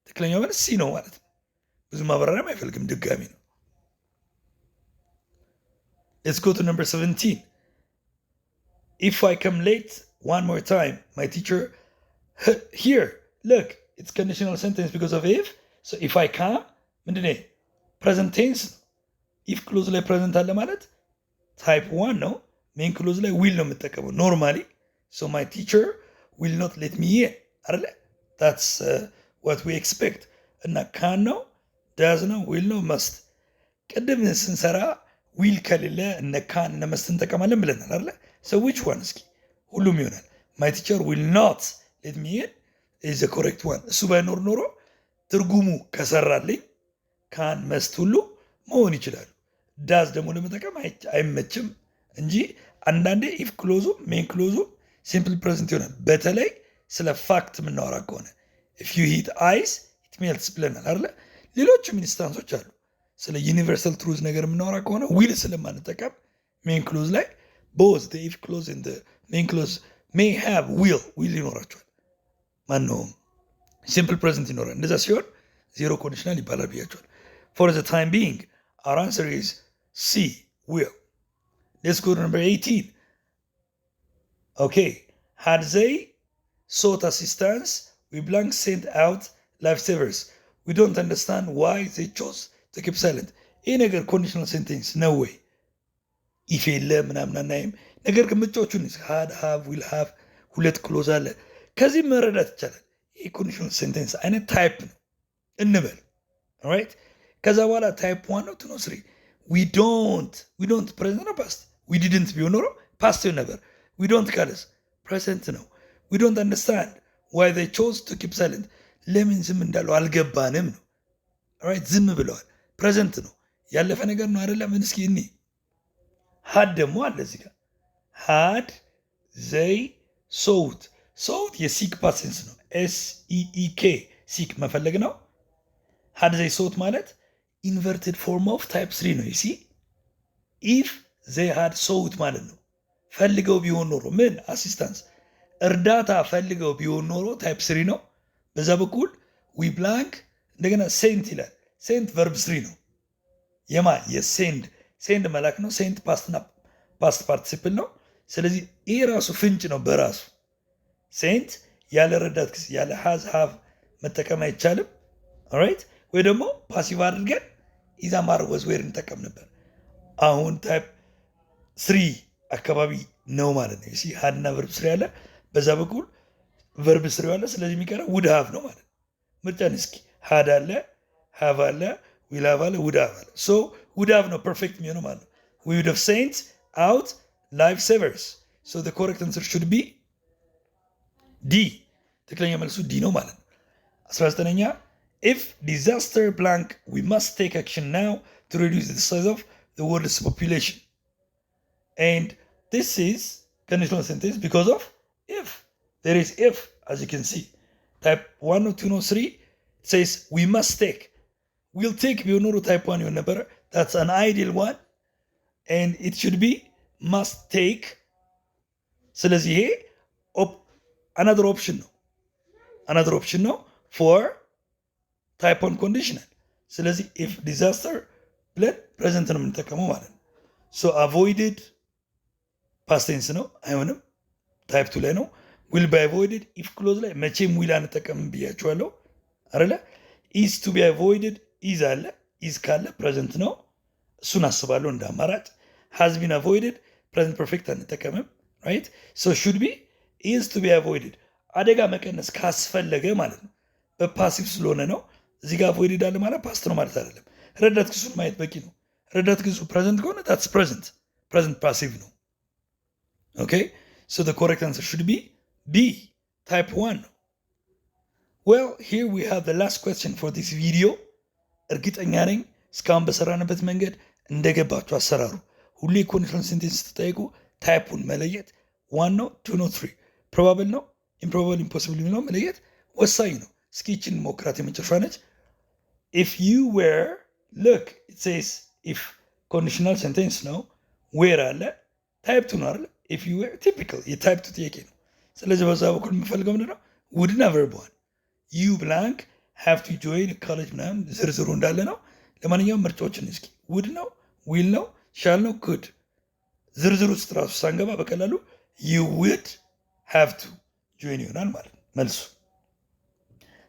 ትክክለኛው ማለት C ነው ማለት ነው። ብዙ ማብራሪያም አይፈልግም ድጋሚ ነው። Let's go to number 17. If I come late one more time, my teacher, here, look, it's conditional sentence because of if. So if I come, ምንድን ነው? present tense ነው። if clause ላይ present አለ ማለት type 1 ነው። main clause ላይ will ነው የምጠቀመው normally. So my teacher will not let me in. አይደለ? That's what we expect. እና can ነው does ነው will ነው must ቅድም ስንሰራ ዊል ከሌለ እነ ካን እነ መስት እንጠቀማለን ብለናል አይደለ? so which one እስኪ ሁሉም ይሆናል። my teacher will not let me in is the correct one። እሱ ባይኖር ኖሮ ትርጉሙ ከሰራልኝ ካን መስት ሁሉ መሆን ይችላሉ። ዳዝ ደግሞ ለመጠቀም አይመችም እንጂ አንዳንዴ ኢፍ ክሎዙ ሜን ክሎዙ ሲምፕል ፕሬዘንት ይሆናል። በተለይ ስለ ፋክት የምናወራ ከሆነ if you hit ice it melts ብለናል አይደለ? ሌሎችም ኢንስታንሶች አሉ። ስለ ዩኒቨርሳል ትሩዝ ነገር የምናወራ ከሆነ ዊል ስለማንጠቀም ሜን ክሎዝ ላይ ቦዝ ኢፍ ክሎዝ ሜን ክሎዝ ሜይ ሃቭ ዊል ይኖራቸዋል። ማነውም ሲምፕል ፕሬዘንት ይኖራል። እንደዛ ሲሆን ዜሮ ኮንዲሽናል ይባላል ብያቸዋል። ፎር ዘ ታይም ቢንግ our answer is C, will. Let's go to number 18. Okay, had they sought assistance, we blank sent out lifesavers. We don't understand why they chose to keep silent. ይህ ነገር ኮንዲሽናል ሴንቴንስ ነው ወይ? ኢፍ የለ ምናምን አናይም። ነገር ግን ምርጫዎቹን had, have, will have ሁለት ክሎዝ አለ። ከዚህ መረዳት ይቻላል ይህ ኮንዲሽናል ሴንቴንስ አይነት ታይፕ ነው እንበል። ኦልራይት ከዛ በኋላ ታይፕ 1 ነው 2 ነው 3 we don't ፕሬዘንት ነው ፓስት we didn't ቢሆን ኖሮ ፓስት ይሆን ነበር። we don't ካለስ ፕሬዘንት ነው። we don't understand why they chose to keep silent ለምን ዝም እንዳለው አልገባንም ነው። ኦልራይት ዝም ብለዋል። ፕሬዘንት ነው ያለፈ ነገር ነው አይደለም። እስኪ እኔ had ደግሞ አለ እዚህ ጋር had they sought የሲክ ፓስት ቴንስ ነው። SEEK ሲክ መፈለግ ነው። had they sought ማለት ኢንቨርትድ ፎርም ኦፍ ታይፕ 3 ነው። ሲ ኢፍ they had sought ማለት ነው ፈልገው ቢሆን ኖሮ ምን አሲስታንስ እርዳታ ፈልገው ቢሆን ኖሮ ታይፕ 3 ነው። በዛ በኩል ዊ ብላንክ እንደገና ሴንት ይላል። ሴንት ቨርብ 3 ነው። የሴንድ መላክ ነው። ሴንት ፓስት ፓርቲሲፕል ነው። ስለዚህ ይህ ራሱ ፍንጭ ነው በራሱ ሴንት ያለ ረዳት ክስ ያለ ሃዝ ሃቭ መጠቀም አይቻልም። ኦልራይት ወይ ደግሞ ፓሲቭ አድርገን ኢዛ ማር ወዝ ዌር እንጠቀም ነበር። አሁን ታይፕ ስሪ አካባቢ ነው ማለት ነው። ሲ ሀድና ቨርብ ስሪ አለ፣ በዛ በኩል ቨርብ ስሪ አለ። ስለዚህ የሚቀረው ውድ ሃቭ ነው ማለት ነው። ምርጫን እስኪ ሀድ አለ፣ ሃቭ አለ፣ ዊል ሃቭ አለ፣ ውድ ሃቭ አለ። ሶ ውድ ሃቭ ነው ፐርፌክት የሚሆነው ማለት ነው። ዊ ውድ ሃቭ ሴንት አውት ላይፍ ሴቨርስ። ሶ ዘ ኮሬክት አንሰር ሹድ ቢ ዲ። ትክክለኛ መልሱ ዲ ነው ማለት ነው። 19ኛ ኢፍ ዲዛስተር ብላንክ ዊ መስት ቴክ አክሽን ናው to reduce the size of the world's population. And this is conditional sentence because of if. There is if, as you can see. Type 1 or 2 or 3, it says we must take. We'll take beyond type 1 your number. That's an ideal one. And it should be must take. So let's see here. Another option no. Another option no for type 1 conditional. So let's see if disaster ብለን ፕሬዘንት ነው የምንጠቀመው ማለት ነው። ሶ አቮይድድ ፓስቴንስ ነው አይሆንም፣ ታይፕ ቱ ላይ ነው። ዊል ቢ አቮይድድ ኢፍ ክሎዝ ላይ መቼም ዊል አንጠቀምም ብያቸዋለሁ አይደለ። ኢዝ ቱ ቢ አቮይድድ ኢዝ አለ፣ ኢዝ ካለ ፕሬዘንት ነው፣ እሱን አስባለሁ እንደ አማራጭ። ሃዝ ቢን አቮይድድ ፕሬዘንት ፐርፌክት አንጠቀምም ራይት። ሶ ሹድ ቢ ኢዝ ቱ ቢ አቮይድድ አደጋ መቀነስ ካስፈለገ ማለት ነው። በፓሲቭ ስለሆነ ነው። እዚህ ጋር አቮይድድ አለ ማለት ፓስት ነው ማለት አይደለም። ረዳት ግሱን ማየት በቂ ነው። ረዳት ግሱ ፕሬዘንት ከሆነ ታትስ ፕሬዘንት ፓሲቭ ነው። ኦኬ ሶ ዘ ኮሬክት አንሰር ሹድ ቢ ቢ ታይፕ 1 ነው። ዌል ሂር ዊ ሃቭ ዘ ላስት ኩዌስችን ፎር ዲስ ቪዲዮ። እርግጠኛ ነኝ እስካሁን በሰራንበት መንገድ እንደገባችሁ አሰራሩ። ሁሌ ኮንዲሽናል ሴንቴንስ ስትጠይቁ ታይፑን መለየት ዋን ነው፣ ቱ ነው፣ ትሪ ፕሮባብል ነው፣ ኢምፕሮባብል ኢምፖሲብል ነው መለየት ወሳኝ ነው። እስኪ ይችን ሞክራት፣ የመጨረሻ ነች። if you were look it says if conditional sentence ነው where አለ ታይፕ ቱ ነው አይደል? if you were typical የታይፕ ቱ ጥያቄ ነው። ስለዚህ በዛ በኩል የምፈልገው ምንድነው would እና verb one you blank have to join college ምናምን ዝርዝሩ እንዳለ ነው። ለማንኛውም ምርጫዎችን እስኪ would ነው will ነው shall ነው could ዝርዝሩ ውስጥ ራሱ ሳንገባ በቀላሉ you would have to join ይሆናል ማለት ነው መልሱ።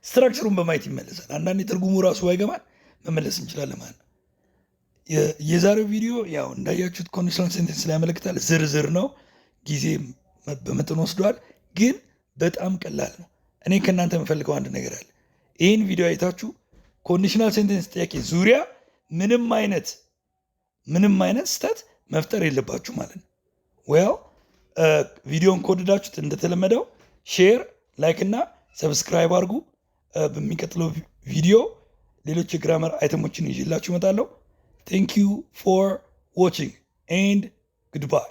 ስትራክቸሩን በማየት ይመለሳል። አንዳንዴ ትርጉሙ ራሱ ባይገባን መመለስ እንችላለን ማለት ነው። የዛሬው ቪዲዮ ያው እንዳያችሁት ኮንዲሽናል ሴንቴንስ ላይ ያመለክታል። ዝርዝር ነው፣ ጊዜ በመጠኑ ወስዷል፣ ግን በጣም ቀላል ነው። እኔ ከእናንተ የምፈልገው አንድ ነገር አለ። ይህን ቪዲዮ አይታችሁ ኮንዲሽናል ሴንቴንስ ጥያቄ ዙሪያ ምንም አይነት ስህተት መፍጠር የለባችሁ ማለት ነው። ዌል ቪዲዮን ከወደዳችሁት እንደተለመደው ሼር፣ ላይክ እና ሰብስክራይብ አድርጉ። በሚቀጥለው ቪዲዮ ሌሎች የግራመር አይተሞችን ይዤላችሁ እመጣለሁ። ቴንክ ዩ ፎር ዋቺንግ ኤንድ ጉድባይ።